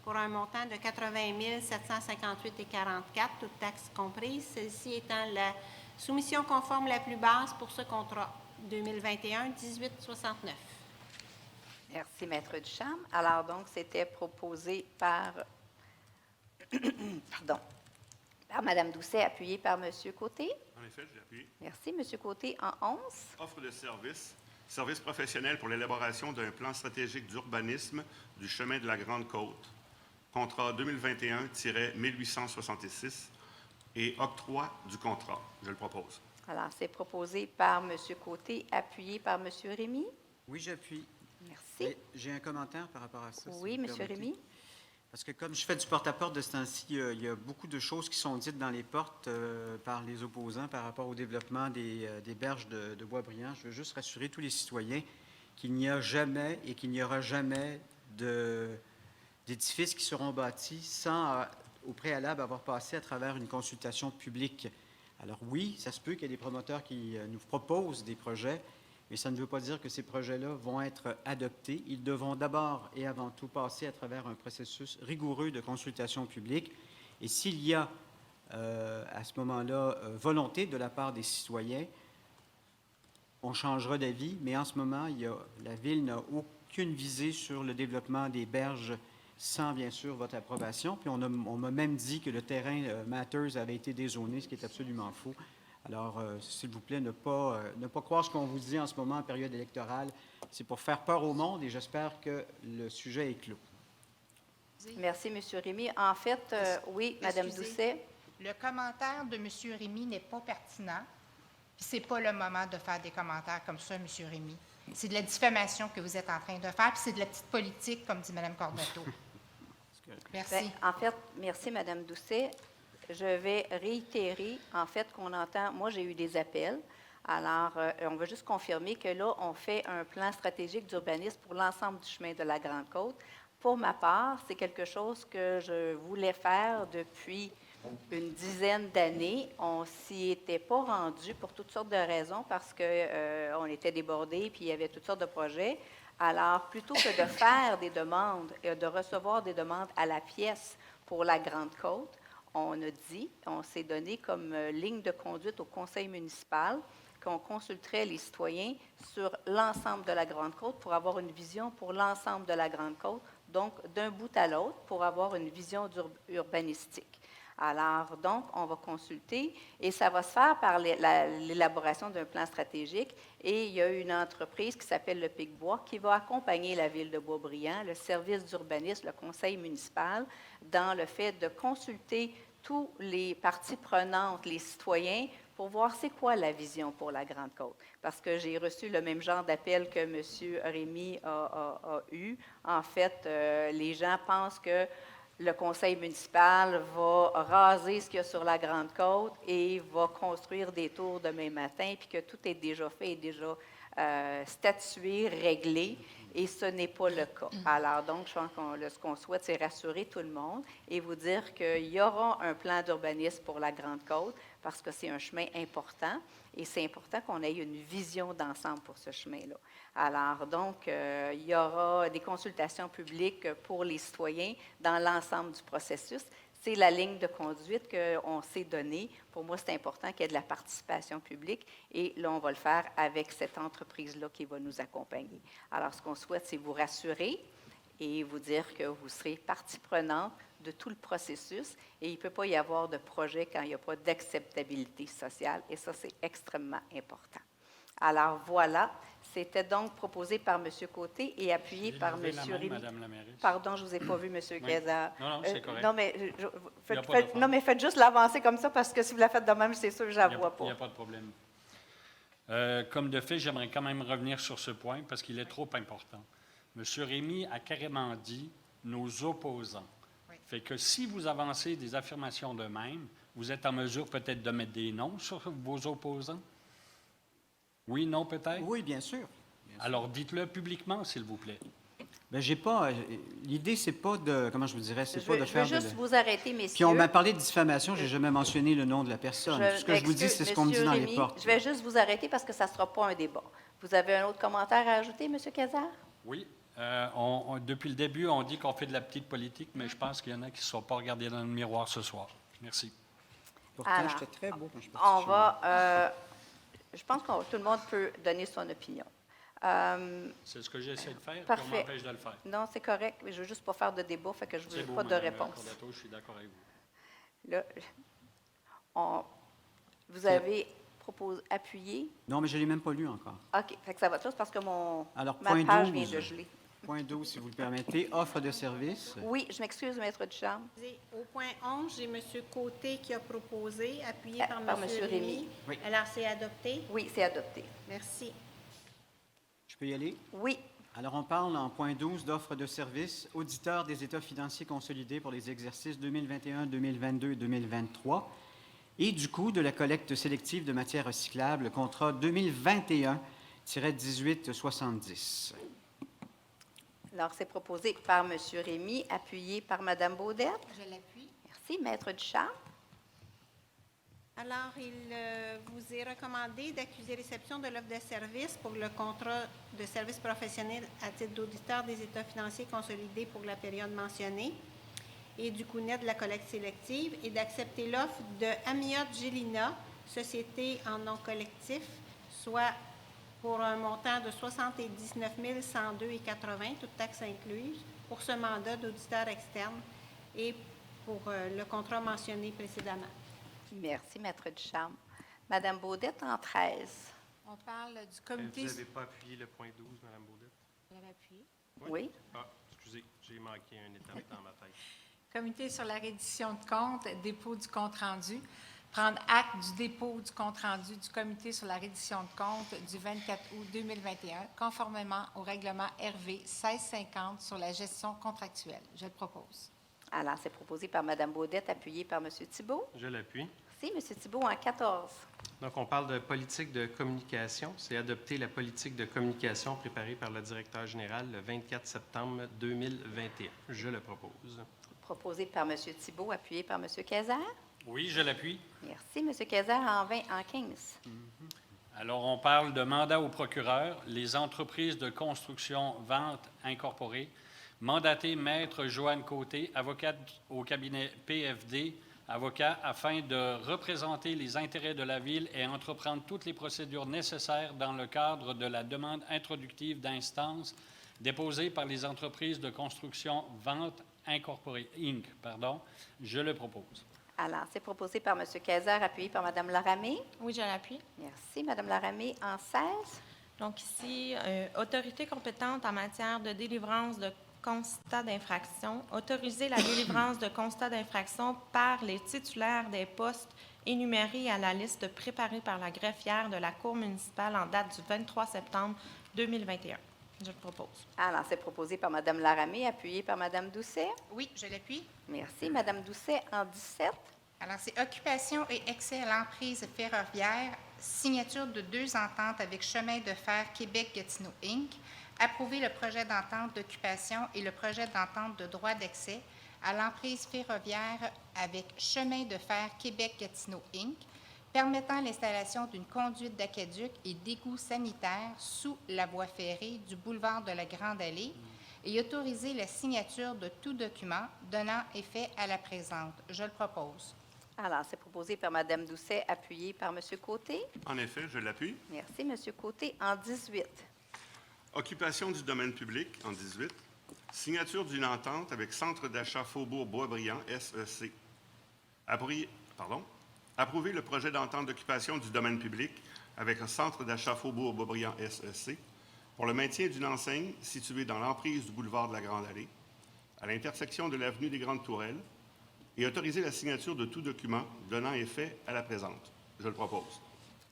pour un montant de 80 758,44 $, toutes taxes comprises. Celle-ci étant la soumission conforme la plus basse pour ce contrat 2021-1869. Merci, Maître Ducharme. Alors, donc, c'était proposé par, par Mme Doucet, appuyé par M. Côté. En effet, je l'appuie. Merci, M. Côté, en 11. Offre de service. Service professionnel pour l'élaboration d'un plan stratégique d'urbanisme du chemin de la Grande-Côte. Contrat 2021-1866 et octroi du contrat. Je le propose. Alors, c'est proposé par M. Côté, appuyé par M. Rémy. Oui, j'appuie. Merci. Et j'ai un commentaire par rapport à ça. si Oui, vous M. permettez. Rémy. Parce que comme je fais du porte-à-porte de ce temps-ci, il y a beaucoup de choses qui sont dites dans les portes par les opposants par rapport au développement des berges de Boisbriand. Je veux juste rassurer tous les citoyens qu'il n'y a jamais et qu'il n'y aura jamais d'édifices qui seront bâtis sans, au préalable, avoir passé à travers une consultation publique. Alors oui, ça se peut qu'il y ait des promoteurs qui nous proposent des projets, mais ça ne veut pas dire que ces projets-là vont être adoptés. Ils devront d'abord et avant tout passer à travers un processus rigoureux de consultation publique. Et s'il y a à ce moment-là volonté de la part des citoyens, on changera d'avis, mais en ce moment, la Ville n'a aucune visée sur le développement des berges sans, bien sûr, votre approbation. Puis on m'a même dit que le terrain Matters avait été dézoné, ce qui est absolument faux. Alors, s'il vous plaît, ne pas croire ce qu'on vous dit en ce moment en période électorale. C'est pour faire peur au monde et j'espère que le sujet est clos. Merci, M. Rémy. En fait, oui, Mme Excusez. Doucet. Le commentaire de M. Rémy n'est pas pertinent. Puis c'est pas le moment de faire des commentaires comme ça, M. Rémy. C'est de la diffamation que vous êtes en train de faire, puis c'est de la petite politique, comme dit Mme Cordato. Merci. Bien, en fait, merci, Mme Doucet. Je vais réitérer, en fait, qu'on entend. Moi, j'ai eu des appels. Alors, on va juste confirmer que là, on fait un plan stratégique d'urbanisme pour l'ensemble du chemin de la Grande-Côte. Pour ma part, c'est quelque chose que je voulais faire depuis une dizaine d'années. On s'y était pas rendu pour toutes sortes de raisons parce que on était débordés puis il y avait toutes sortes de projets. Alors, plutôt que de faire des demandes et de recevoir des demandes à la pièce pour la Grande Côte, on s'est donné comme ligne de conduite au conseil municipal qu'on consulterait les citoyens sur l'ensemble de la Grande Côte pour avoir une vision pour l'ensemble de la Grande Côte, donc d'un bout à l'autre pour avoir une vision urbanistique. Alors, donc, on va consulter et ça va se faire par l'élaboration d'un plan stratégique. Et il y a une entreprise qui s'appelle le Picbois qui va accompagner la ville de Boisbriand, le service d'urbanisme, le conseil municipal, dans le fait de consulter tous les parties prenantes, les citoyens, pour voir c'est quoi la vision pour la Grande Côte. Parce que j'ai reçu le même genre d'appel que M. Rémy a eu. En fait, les gens pensent que le conseil municipal va raser ce qu'il y a sur la Grande Côte et va construire des tours demain matin, puis que tout est déjà fait, est déjà statué, réglé, et ce n'est pas le cas. Alors, donc, je pense que ce qu'on souhaite, c'est rassurer tout le monde et vous dire qu'il y aura un plan d'urbanisme pour la Grande Côte parce que c'est un chemin important et c'est important qu'on ait une vision d'ensemble pour ce chemin-là. Alors, donc, il y aura des consultations publiques pour les citoyens dans l'ensemble du processus. C'est la ligne de conduite qu'on s'est donnée. Pour moi, c'est important qu'il y ait de la participation publique et là, on va le faire avec cette entreprise-là qui va nous accompagner. Alors, ce qu'on souhaite, c'est vous rassurer et vous dire que vous serez partie prenante de tout le processus et il ne peut pas y avoir de projet quand il n'y a pas d'acceptabilité sociale et ça, c'est extrêmement important. Alors, voilà. C'était donc proposé par M. Côté et appuyé par M. Rémy. Madame la mairesse. Pardon, je ne vous ai pas vu, M. Guézard. Non, c'est correct. Non, mais faites juste l'avancer comme ça parce que si vous la faites de même, c'est sûr que je ne la vois pas. Il n'y a pas de problème. Comme de fait, j'aimerais quand même revenir sur ce point parce qu'il est trop important. M. Rémy a carrément dit nos opposants. Oui. Fait que si vous avancez des affirmations de même, vous êtes en mesure peut-être de mettre des noms sur vos opposants? Oui, non, peut-être? Oui, bien sûr. Alors, dites-le publiquement, s'il vous plaît. Bien, j'ai pas. L'idée, c'est pas de. Comment je vous dirais? C'est Je pas de veux faire. juste vous arrêter, messieurs. Puis on m'a parlé de diffamation, j'ai jamais mentionné le nom de la personne. Tout ce que je vous dis, c'est ce qu'on me dit dans les portes. Je vais juste vous arrêter parce que ça ne sera pas un débat. Vous avez un autre commentaire à ajouter, M. Cazard? Oui. Depuis le début, on dit qu'on fait de la petite politique, mais je pense qu'il y en a qui ne se sont pas regardés dans le miroir ce soir. Merci. Pourtant, Alors, j'étais très beau quand je suis On parti. va. Je pense que tout le monde peut donner son opinion. C'est ce que j'essaie de faire, Parfait. puis on m'empêche de le faire. Non, c'est correct, mais je ne veux juste pas faire de débat, fait que je ne C'est veux beau, pas de Madame réponse. Cordato, je suis d'accord avec vous. Là, vous avez proposé, appuyé. Non, mais je ne l'ai même pas lu encore. OK, fait que ça va tous parce que Alors, ma point page 12. vient de geler. Point 12, si vous le permettez. Offre de service. Oui, je m'excuse, maître Ducharme. Au point 11, j'ai M. Côté qui a proposé, appuyé par Par M. Monsieur Rémy. Rémy. Oui. Alors, c'est adopté. Oui, c'est adopté. Merci. Je peux y aller? Oui, Alors, on parle en point 12 d'offre de service, auditeur des états financiers consolidés pour les exercices 2021, 2022 et 2023, et du coût de la collecte sélective de matières recyclables, contrat 2021-1870. alors c'est proposé par M. Rémy, appuyé par Mme Baudette. Je l'appuie. Merci, maître Ducharme. Alors, il vous est recommandé d'accuser réception de l'offre de service pour le contrat de service professionnel à titre d'auditeur des états financiers consolidés pour la période mentionnée et du coût net de la collecte sélective et d'accepter l'offre de Amiot Gélina, société en nom collectif, soit pour un montant de 79 102,80 toutes taxes incluses, pour ce mandat d'auditeur externe et pour le contrat mentionné précédemment. Merci, maître Ducharme. Madame Baudette, en 13. On parle du Vous comité. n'avez pas appuyé le point 12, Mme Baudette? Je l'avais appuyé. Oui. Ah, excusez, j'ai manqué une étape dans ma tête. Comité sur la reddition de compte, dépôt du compte-rendu. Prendre acte du dépôt du compte-rendu du comité sur la reddition de compte du 24 août 2021, conformément au règlement RV 1650 sur la gestion contractuelle. Je le propose. Alors, c'est proposé par Mme Baudette, appuyé par M. Thibault. Je l'appuie. Merci, M. Thibault, en 14. Donc, on parle de politique de communication. C'est adopter la politique de communication préparée par le directeur général le 24 septembre 2021. Je le propose. Proposé par M. Thibault, appuyé par M. Cazard. Oui, je l'appuie. Merci. M. Kayser, en 15. Alors, on parle de mandat au procureur, les entreprises de construction vente incorporées, mandaté Maître Joanne Côté, avocate au cabinet PFD, avocat, afin de représenter les intérêts de la Ville et entreprendre toutes les procédures nécessaires dans le cadre de la demande introductive d'instance déposée par les entreprises de construction vente incorporées, Inc. Je le propose. Alors, c'est proposé par M. Kayser, appuyé par Mme Laramée. Oui, je l'appuie. Merci. Mme Laramée, en 16. Donc ici, autorité compétente en matière de délivrance de constats d'infraction, autoriser la délivrance de constats d'infraction par les titulaires des postes énumérés à la liste préparée par la greffière de la Cour municipale en date du 23 septembre 2021. Je le propose. Alors, c'est proposé par Mme Laramée, appuyé par Mme Doucet. Oui, je l'appuie. Merci. Mme Doucet, en 17. Alors, c'est occupation et excès à l'emprise ferroviaire, signature de 2 ententes avec Chemin de fer Québec-Gatineau, Inc., approuver le projet d'entente d'occupation et le projet d'entente de droit d'accès à l'emprise ferroviaire avec Chemin de fer Québec-Gatineau, Inc., permettant l'installation d'une conduite d'aqueduc et d'égout sanitaire sous la voie ferrée du boulevard de la Grande Allée et autoriser la signature de tout document donnant effet à la présente. Je le propose. Alors, c'est proposé par Mme Doucet, appuyé par M. Côté. En effet, je l'appuie. Merci. M. Côté, en 18. Occupation du domaine public, en 18. Signature d'une entente avec Centre d'achat Faubourg Boisbriand, SEC. Approuver le projet d'entente d'occupation du domaine public avec le Centre d'achat Faubourg Boisbriand, SEC, pour le maintien d'une enseigne située dans l'emprise du boulevard de la Grande Allée, à l'intersection de l'avenue des Grandes Tourelles, et autoriser la signature de tout document donnant effet à la présente. Je le propose.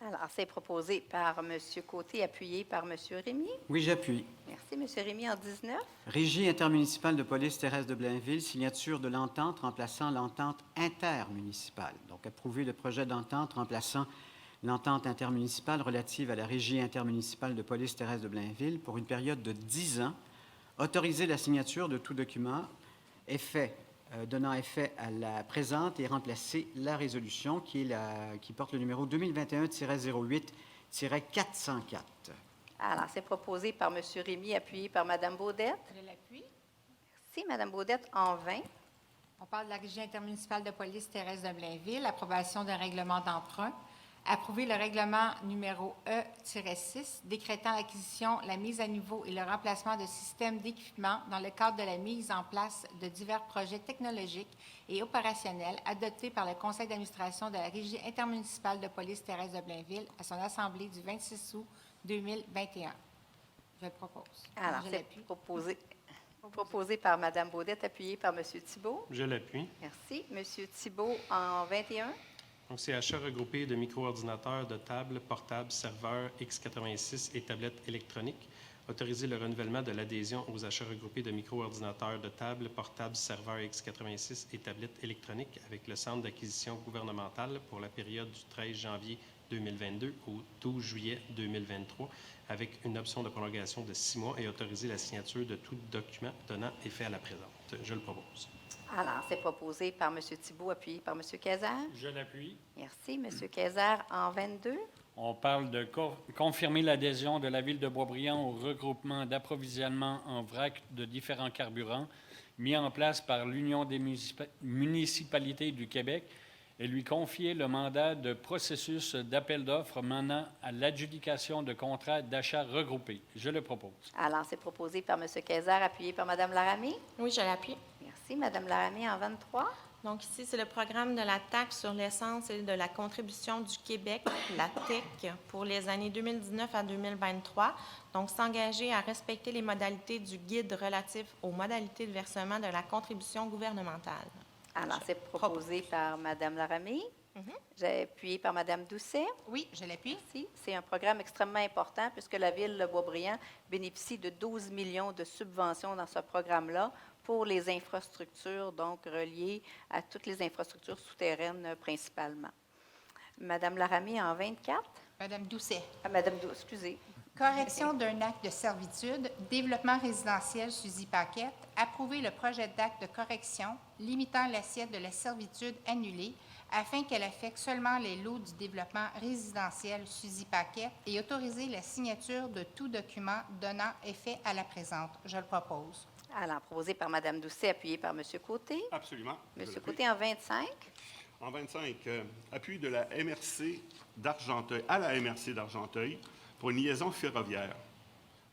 Alors, c'est proposé par M. Côté, appuyé par M. Rémy. Oui, j'appuie. Merci. M. Rémy, en 19. Régie intermunicipale de police terrestre de Blainville, signature de l'entente remplaçant l'entente intermunicipale. Donc, approuver le projet d'entente remplaçant l'entente intermunicipale relative à la Régie intermunicipale de police terrestre de Blainville pour une période de 10 ans. Autoriser la signature de tout document donnant effet à la présente et remplacer la résolution qui porte le numéro 2021-08-404. Alors, c'est proposé par M. Rémy, appuyé par Mme Baudette. Je l'appuie. Merci. Mme Baudette, en 20. On parle de la Régie intermunicipale de police terrestre de Blainville, approbation d'un règlement d'emprunt. Approuver le règlement numéro E-6 décrétant l'acquisition, la mise à niveau et le remplacement de systèmes d'équipement dans le cadre de la mise en place de divers projets technologiques et opérationnels adoptés par le Conseil d'administration de la Régie intermunicipale de police terrestre de Blainville à son assemblée du 26 août 2021. Je le propose. Alors, Je c'est l'appuie. proposé par Mme Baudette, appuyé par M. Thibault. Je l'appuie. Merci. M. Thibault, en 21. Donc, c'est achats regroupés de micro-ordinateurs, de tables, portables, serveurs x86 et tablettes électroniques. Autoriser le renouvellement de l'adhésion aux achats regroupés de micro-ordinateurs, de tables, portables, serveurs x86 et tablettes électroniques avec le Centre d'acquisition gouvernementale pour la période du 13 janvier 2022 au 12 juillet 2023 avec une option de prolongation de 6 mois et autoriser la signature de tout document donnant effet à la présente. Je le propose. Alors, c'est proposé par M. Thibault, appuyé par M. Kayser. Je l'appuie. Merci. M. Kayser, en 22. On parle de confirmer l'adhésion de la Ville de Boisbriand au regroupement d'approvisionnement en vrac de différents carburants mis en place par l'Union des municipalités du Québec et lui confier le mandat de processus d'appel d'offres menant à l'adjudication de contrats d'achat regroupés. Je le propose. Alors, c'est proposé par M. Kayser, appuyé par Mme Laramée. Oui, je l'appuie. Merci. Mme Laramée, en 23. Donc ici, c'est le programme de la taxe sur l'essence et de la contribution du Québec, la TEC, pour les années 2019 à 2023. Donc, s'engager à respecter les modalités du guide relatif aux modalités de versement de la contribution gouvernementale. Alors, c'est proposé par Mme Laramée. J'ai appuyé par Mme Doucet. Oui, je l'appuie. Merci. C'est un programme extrêmement important puisque la Ville de Boisbriand bénéficie de 12 millions de subventions dans ce programme-là pour les infrastructures, donc reliées à toutes les infrastructures souterraines principalement. Mme Laramée, en 24. Madame Doucet. Madame Doucet, excusez. Correction d'un acte de servitude, développement résidentiel Suzy Paquette, approuver le projet d'acte de correction limitant l'assiette de la servitude annulée afin qu'elle affecte seulement les lots du développement résidentiel Suzy Paquette et autoriser la signature de tout document donnant effet à la présente. Je le propose. Alors, proposé par Mme Doucet, appuyé par M. Côté. Absolument. M. Je l'appuie. Côté en 25. En 25, appui de la MRC d'Argenteuil à la MRC d'Argenteuil pour une liaison ferroviaire.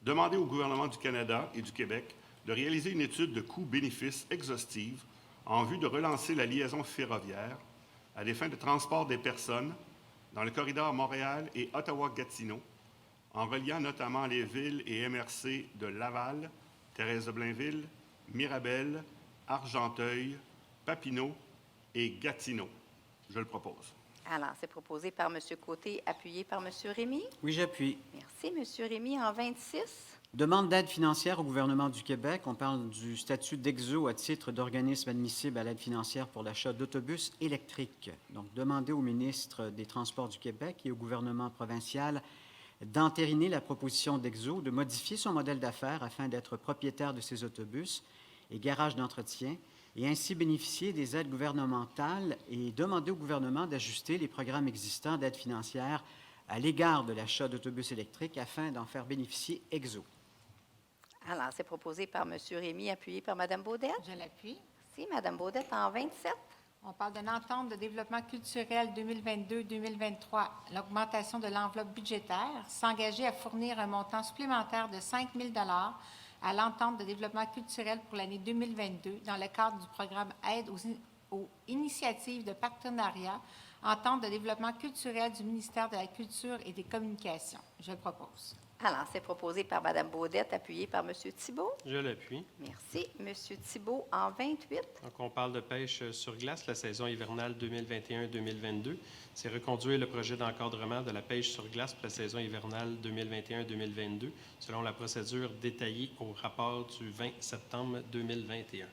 Demander au gouvernement du Canada et du Québec de réaliser une étude de coûts-bénéfices exhaustive en vue de relancer la liaison ferroviaire à des fins de transport des personnes dans le corridor Montréal et Ottawa-Gatineau, en reliant notamment les villes et MRC de Laval, Thérèse-de-Blainville, Mirabel, Argenteuil, Papineau et Gatineau. Je le propose. Alors, c'est proposé par M. Côté, appuyé par M. Rémy. Oui, j'appuie. Merci, M. Rémy, en 26. Demande d'aide financière au gouvernement du Québec. On parle du statut d'EXO à titre d'organisme admissible à l'aide financière pour l'achat d'autobus électriques. Donc, demander au ministre des Transports du Québec et au gouvernement provincial d'entériner la proposition d'EXO de modifier son modèle d'affaires afin d'être propriétaire de ces autobus et garages d'entretien et ainsi bénéficier des aides gouvernementales et demander au gouvernement d'ajuster les programmes existants d'aide financière à l'égard de l'achat d'autobus électriques afin d'en faire bénéficier EXO. Alors, c'est proposé par M. Rémy, appuyé par Mme Baudette. Je l'appuie. Merci, Mme Baudette, en 27. On parle d'une entente de développement culturel 2022-2023, l'augmentation de l'enveloppe budgétaire, s'engager à fournir un montant supplémentaire de 5 000 $ à l'entente de développement culturel pour l'année 2022 dans le cadre du programme Aide aux initiatives de partenariat, entente de développement culturel du ministère de la Culture et des Communications. Je le propose. Alors, c'est proposé par Mme Baudette, appuyé par M. Thibault. Je l'appuie. Merci. M. Thibault, en 28. Donc, on parle de pêche sur glace, la saison hivernale 2021-2022. C'est reconduire le projet d'encadrement de la pêche sur glace pour la saison hivernale 2021-2022, selon la procédure détaillée au rapport du 20 septembre 2021.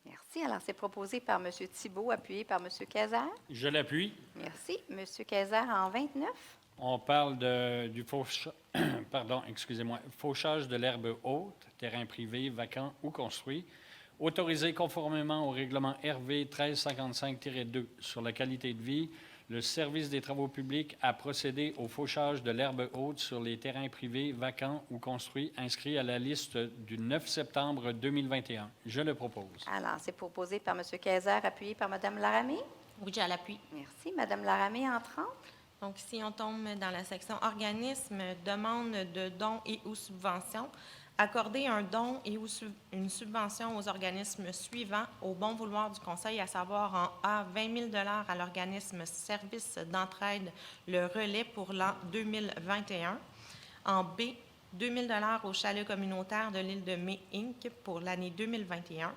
Merci. Alors, c'est proposé par M. Thibault, appuyé par M. Cazard. Je l'appuie. Merci. M. Cazard, en 29. On parle du fauchage de l'herbe haute, terrain privé, vacant ou construit, autorisé conformément au règlement RV 1355-2 sur la qualité de vie. Le service des travaux publics a procédé au fauchage de l'herbe haute sur les terrains privés, vacants ou construits inscrits à la liste du 9 septembre 2021. Je le propose. Alors, c'est proposé par M. Cazard, appuyé par Mme Laramée. Oui, j'ai à l'appui. Merci. Mme Laramée, en 30. Donc, ici, on tombe dans la section organismes, demande de dons et ou subventions. Accorder un don et ou une subvention aux organismes suivants au bon vouloir du Conseil, à savoir en A, 20 000 $ à l'organisme Service d'entraide Le Relais pour l'an 2021. En B, 2 000 $ au chalet communautaire de l'île de Mai, Inc. pour l'année 2021.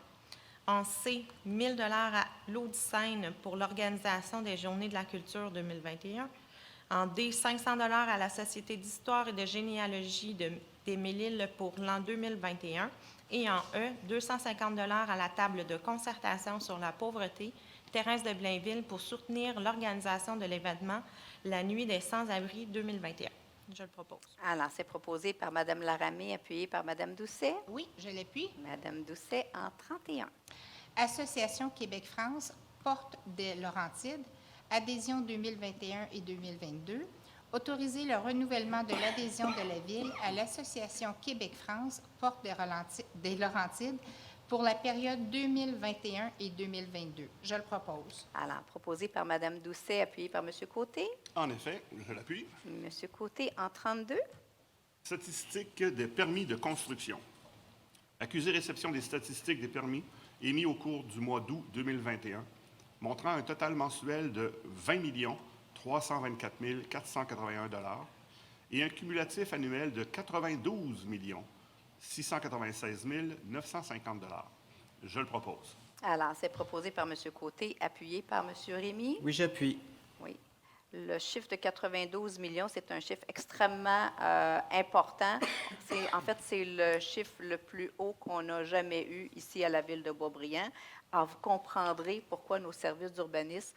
En C, 1 000 $ à l'Aude-Seine pour l'organisation des Journées de la culture 2021. En D, 500 $ à la Société d'histoire et de généalogie des Mille-Îles pour l'an 2021. Et en E, 250 $ à la table de concertation sur la pauvreté, Thérèse de Blainville, pour soutenir l'organisation de l'événement La Nuit des Sans-Abri 2021. Je le propose. Alors, c'est proposé par Mme Laramée, appuyé par Mme Doucet. Oui, je l'appuie. Mme Doucet, en 31. Association Québec-France, Porte des Laurentides, adhésion 2021 et 2022. Autoriser le renouvellement de l'adhésion de la Ville à l'Association Québec-France, Porte des Laurentides, pour la période 2021 et 2022. Je le propose. Alors, proposé par Mme Doucet, appuyé par M. Côté. En effet, je l'appuie. M. Côté, en 32. Statistiques des permis de construction. Accusé réception des statistiques des permis émis au cours du mois d'août 2021, montrant un total mensuel de 20 324 481 $ et un cumulatif annuel de 92 696 950 $. Je le propose. Alors, c'est proposé par M. Côté, appuyé par M. Rémy. Oui, j'appuie. Oui. Le chiffre de 92 millions, c'est un chiffre extrêmement important. En fait, c'est le chiffre le plus haut qu'on n'a jamais eu ici à la ville de Boisbriand. Alors, vous comprendrez pourquoi nos services d'urbanisme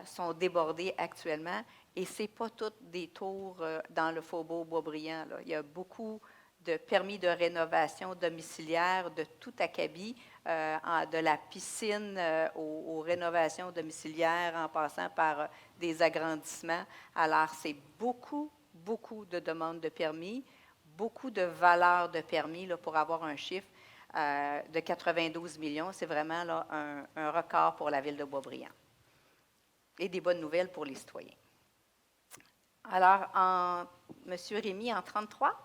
sont débordés actuellement. Et ce n'est pas toutes des tours dans le faubourg Boisbriand, là. Il y a beaucoup de permis de rénovation domiciliaire de tout acabit, de la piscine aux rénovations domiciliaires en passant par des agrandissements. Alors, c'est beaucoup de demandes de permis, beaucoup de valeurs de permis là, pour avoir un chiffre de 92 millions. C'est vraiment là, un record pour la ville de Boisbriand. Et des bonnes nouvelles pour les citoyens. Alors, M. Rémy, en 33.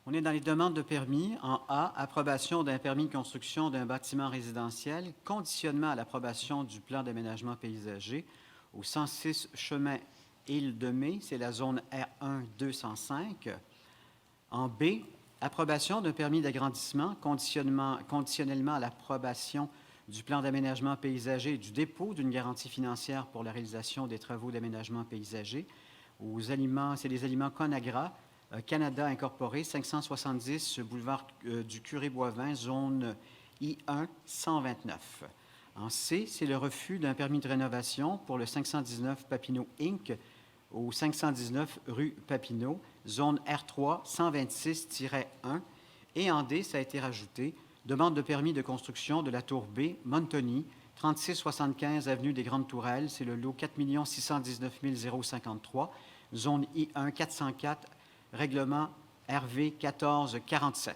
On est dans les demandes de permis. En A, approbation d'un permis de construction d'un bâtiment résidentiel, conditionnement à l'approbation du plan d'aménagement paysager au 106 chemin Île de Mai, c'est la zone R1 205. En B, approbation d'un permis d'agrandissement, conditionnellement à l'approbation du plan d'aménagement paysager et du dépôt d'une garantie financière pour la réalisation des travaux d'aménagement paysager c'est les aliments Conagra, Canada Incorporé, 570 boulevard du Curé-Boivin, zone I1 129. En C, c'est le refus d'un permis de rénovation pour le 519 Papineau Inc. au 519 rue Papineau, zone R3 126-1. Et en D, ça a été rajouté, demande de permis de construction de la tour B, Montoni, 3675 avenue des Grandes Tourelles, c'est le lot 4 619 053, zone I1 404, règlement RV 1447.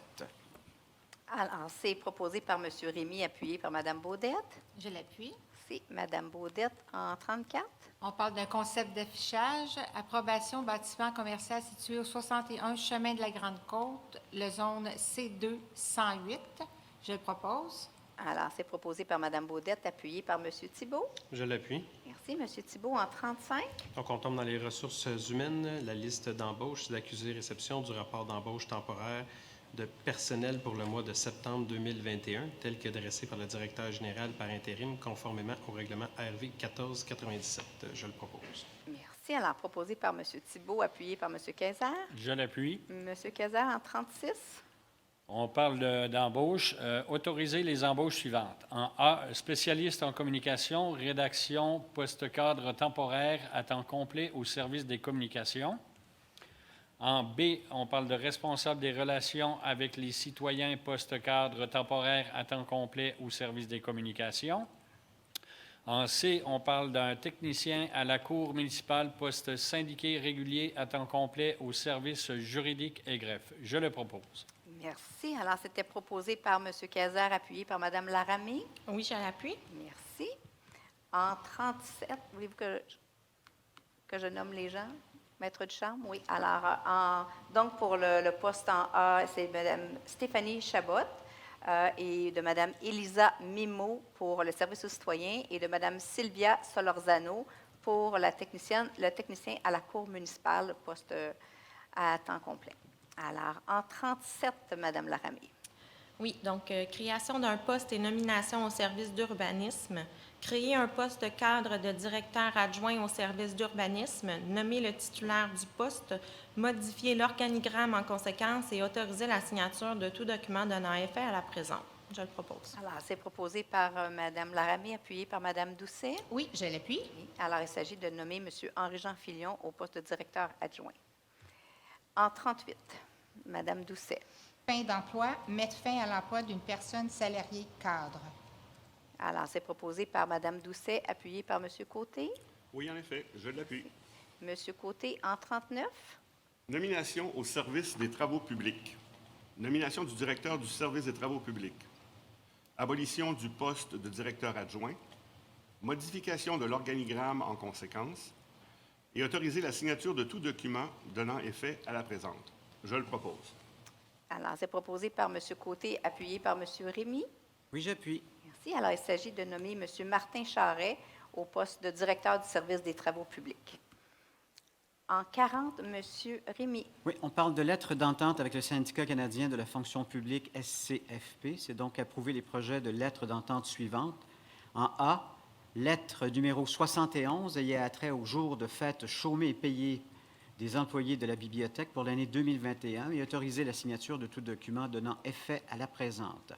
Alors, c'est proposé par M. Rémy, appuyé par Mme Baudette. Je l'appuie. C'est Mme Baudette en 34. On parle d'un concept d'affichage. Approbation bâtiment commercial situé au 61 chemin de la Grande-Côte, le zone C2 108. Je le propose. Alors, c'est proposé par Mme Baudette, appuyé par M. Thibault. Je l'appuie. Merci. M. Thibault en 35. Donc, on tombe dans les ressources humaines. La liste d'embauche, c'est l'accusé-réception du rapport d'embauche temporaire de personnel pour le mois de septembre 2021, tel que dressé par le directeur général par intérim, conformément au règlement RV 1497. Je le propose. Merci. Alors, proposé par M. Thibault, appuyé par M. Kayser. Je l'appuie. M. Kayser en 36. On parle d'embauche. Autoriser les embauches suivantes. En A, spécialiste en communication, rédaction, poste cadre temporaire à temps complet au service des communications. En B, on parle de responsable des relations avec les citoyens, poste cadre temporaire à temps complet au service des communications. En C, on parle d'un technicien à la Cour municipale, poste syndiqué régulier à temps complet au service juridique et greffe. Je le propose. Merci. Alors, c'était proposé par M. Kayser, appuyé par Mme Laramie. Oui, je l'appuie. Merci. En 37, voulez-vous que je nomme les gens? Maître de chambre, oui. Alors, donc, pour le poste en A, c'est Mme Stéphanie Chabot et de Mme Elisa Mimo pour le service aux citoyens et de Mme Sylvia Solorzano pour le technicien à la Cour municipale, poste à temps complet. Alors, en 37, Mme Laramie. Oui, donc création d'un poste et nomination au service d'urbanisme. Créer un poste cadre de directeur adjoint au service d'urbanisme, nommer le titulaire du poste, modifier l'organigramme en conséquence et autoriser la signature de tout document donnant effet à la présente. Je le propose. Alors, c'est proposé par Mme Laramie, appuyé par Mme Doucet. Oui, je l'appuie. Alors, il s'agit de nommer M. Henri-Jean Filion au poste de directeur adjoint. En 38, Mme Doucet. Fin d'emploi, mettre fin à l'emploi d'une personne salariée cadre. Alors, c'est proposé par Mme Doucet, appuyé par M. Côté. Oui, en effet, je l'appuie. M. Côté, en 39. Nomination au service des travaux publics. Nomination du directeur du service des travaux publics. Abolition du poste de directeur adjoint. Modification de l'organigramme en conséquence. Et autoriser la signature de tout document donnant effet à la présente. Je le propose. Alors, c'est proposé par M. Côté, appuyé par M. Rémy. Oui, j'appuie. Merci. Alors, il s'agit de nommer M. Martin Charret au poste de directeur du service des travaux publics. En 40, M. Rémy. Oui, on parle de lettre d'entente avec le syndicat canadien de la fonction publique SCFP. C'est donc approuver les projets de lettres d'entente suivantes. En A, lettre numéro 71 ayant trait au jour de fête chômés et payés des employés de la bibliothèque pour l'année 2021 et autoriser la signature de tout document donnant effet à la présente.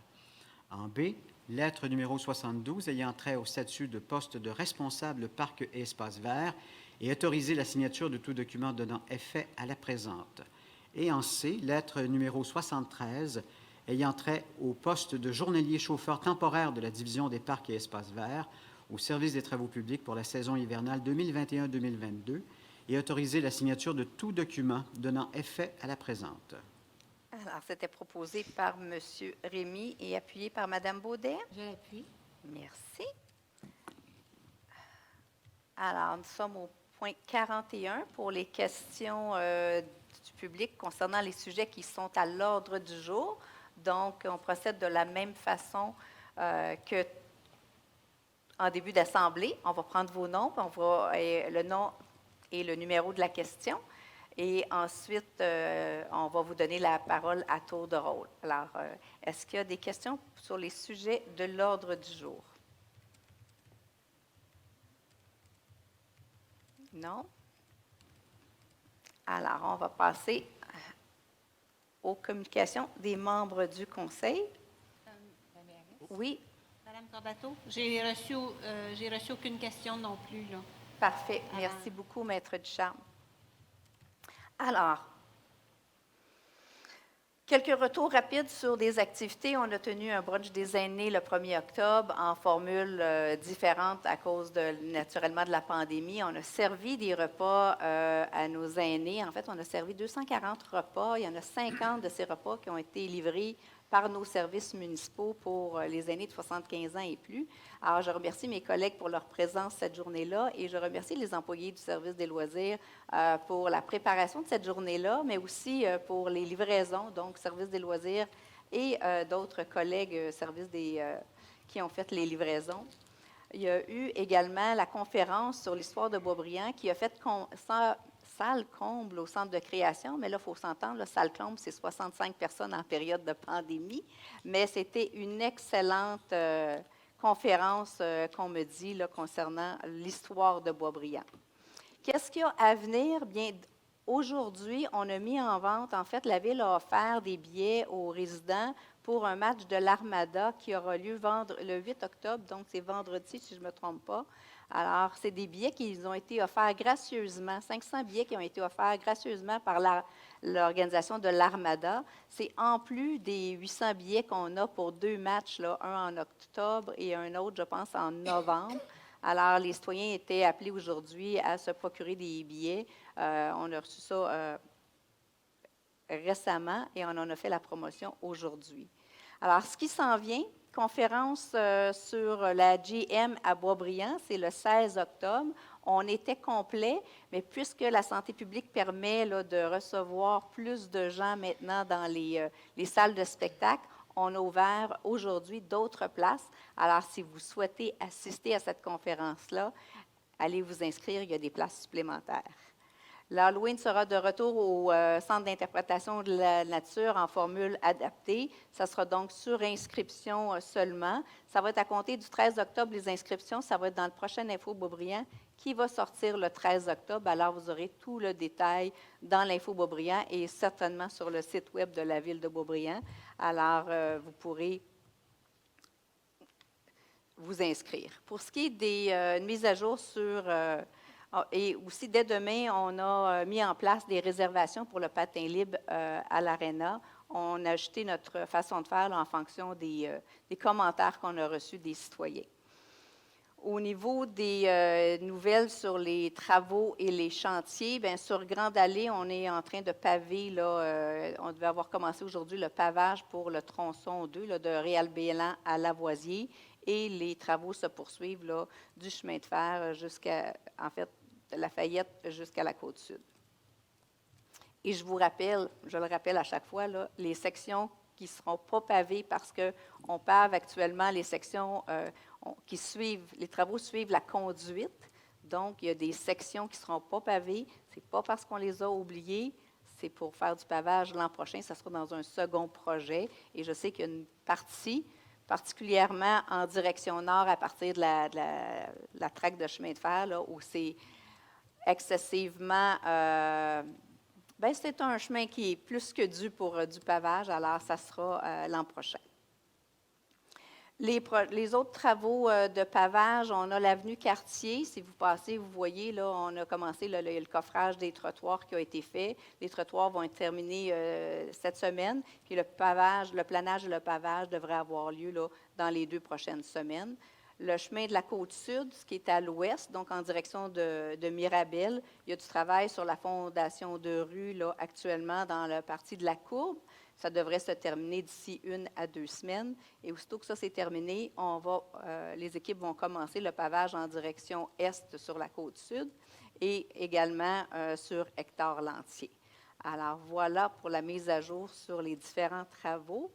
En B, Lettre numéro 72 ayant trait au statut de poste de responsable parc et espaces verts et autoriser la signature de tout document donnant effet à la présente. Et en C, lettre numéro 73 ayant trait au poste de journalier chauffeur temporaire de la division des parcs et espaces verts au service des travaux publics pour la saison hivernale 2021-2022 et autoriser la signature de tout document donnant effet à la présente. Alors, c'était proposé par M. Rémy et appuyé par Mme Baudet. Je l'appuie. Merci. Alors, nous sommes au point 41 pour les questions du public concernant les sujets qui sont à l'ordre du jour. Donc, on procède de la même façon que en début d'assemblée. On va prendre vos noms, puis le nom et le numéro de la question. Et ensuite, on va vous donner la parole à tour de rôle. Alors, est-ce qu'il y a des questions sur les sujets de l'ordre du jour? Non? Alors, on va passer aux communications des membres du Conseil. Oui, Madame Cordato, j'ai reçu aucune question non plus, là. parfait. Merci beaucoup, Maître Ducharme. Alors, quelques retours rapides sur des activités. On a tenu un brunch des aînés le 1er octobre en formule différente à cause naturellement de la pandémie. On a servi des repas à nos aînés. En fait, on a servi 240 repas. Il y en a 50 de ces repas qui ont été livrés par nos services municipaux pour les aînés de 75 ans et plus. Alors, je remercie mes collègues pour leur présence cette journée-là et je remercie les employés du service des loisirs pour la préparation de cette journée-là, mais aussi pour les livraisons, donc service des loisirs et d'autres collègues qui ont fait les livraisons. Il y a eu également la conférence sur l'histoire de Boisbriand qui a fait salle comble au centre de création, mais là, il faut s'entendre, salle comble, c'est 65 personnes en période de pandémie, mais c'était une excellente conférence qu'on me dit là, concernant l'histoire de Boisbriand. Qu'est-ce qu'il y a à venir? Bien, aujourd'hui, on a mis en vente, en fait, la Ville a offert des billets aux résidents pour un match de l'Armada qui aura lieu le 8 octobre, donc c'est vendredi, si je ne me trompe pas. Alors, c'est des billets qui ont été offerts gracieusement, 500 billets qui ont été offerts gracieusement par l'organisation de l'Armada. C'est en plus des 800 billets qu'on a pour 2 matchs, là, un en octobre et un autre, je pense, en novembre. Alors, les citoyens étaient appelés aujourd'hui à se procurer des billets. On a reçu ça récemment et on en a fait la promotion aujourd'hui. Alors, ce qui s'en vient, conférence sur la GM à Boisbriand, c'est le 16 octobre. On était complet, mais puisque la santé publique permet là, de recevoir plus de gens maintenant dans les salles de spectacle, on a ouvert aujourd'hui d'autres places. Alors, si vous souhaitez assister à cette conférence-là, allez vous inscrire, il y a des places supplémentaires. L'Halloween sera de retour au Centre d'interprétation de la nature en formule adaptée. Ça sera donc sur inscription seulement. Ça va être à compter du 13 octobre, les inscriptions. Ça va être dans le prochain Info Boisbriand qui va sortir le 13 octobre. Alors, vous aurez tout le détail dans l'Info Boisbriand et certainement sur le site web de la Ville de Boisbriand. Alors, vous pourrez vous inscrire. Pour ce qui est des mises à jour sur... et aussi, dès demain, on a mis en place des réservations pour le patin libre à l'Arena. On a ajouté notre façon de faire là, en fonction des commentaires qu'on a reçus des citoyens. Au niveau des nouvelles sur les travaux et les chantiers, bien, sur Grande Allée, on est en train de paver. Là, on devait avoir commencé aujourd'hui le pavage pour le tronçon 2 là, de Réal-Bélan à Lavoisier. Et les travaux se poursuivent là, du chemin de fer jusqu'à, en fait, de Lafayette jusqu'à la Côte-Sud. Et je le rappelle à chaque fois, là, les sections qui ne seront pas pavées parce qu'on pave actuellement les sections les travaux suivent la conduite. Donc, il y a des sections qui ne seront pas pavées. Ce n'est pas parce qu'on les a oubliées, c'est pour faire du pavage l'an prochain. Ça sera dans un second projet. Et je sais qu'il y a une partie, particulièrement en direction nord, à partir de la traque de chemin de fer, là, où c'est excessivement... c'est un chemin qui est plus que dû pour du pavage, alors ça sera l'an prochain. Les autres travaux de pavage, on a l'avenue Cartier. Si vous passez, vous voyez, là, on a commencé le coffrage des trottoirs qui a été fait. Les trottoirs vont être terminés cette semaine. Puis le planage et le pavage devraient avoir lieu là, dans les 2 prochaines semaines. Le chemin de la Côte-Sud, ce qui est à l'ouest, donc en direction de Mirabel, il y a du travail sur la fondation de rue là, actuellement dans la partie de la courbe. Ça devrait se terminer d'ici 1 à 2 semaines. Et aussitôt que ça c'est terminé, les équipes vont commencer le pavage en direction est sur la Côte-Sud et également sur Hector-Lantier. Alors voilà pour la mise à jour sur les différents travaux.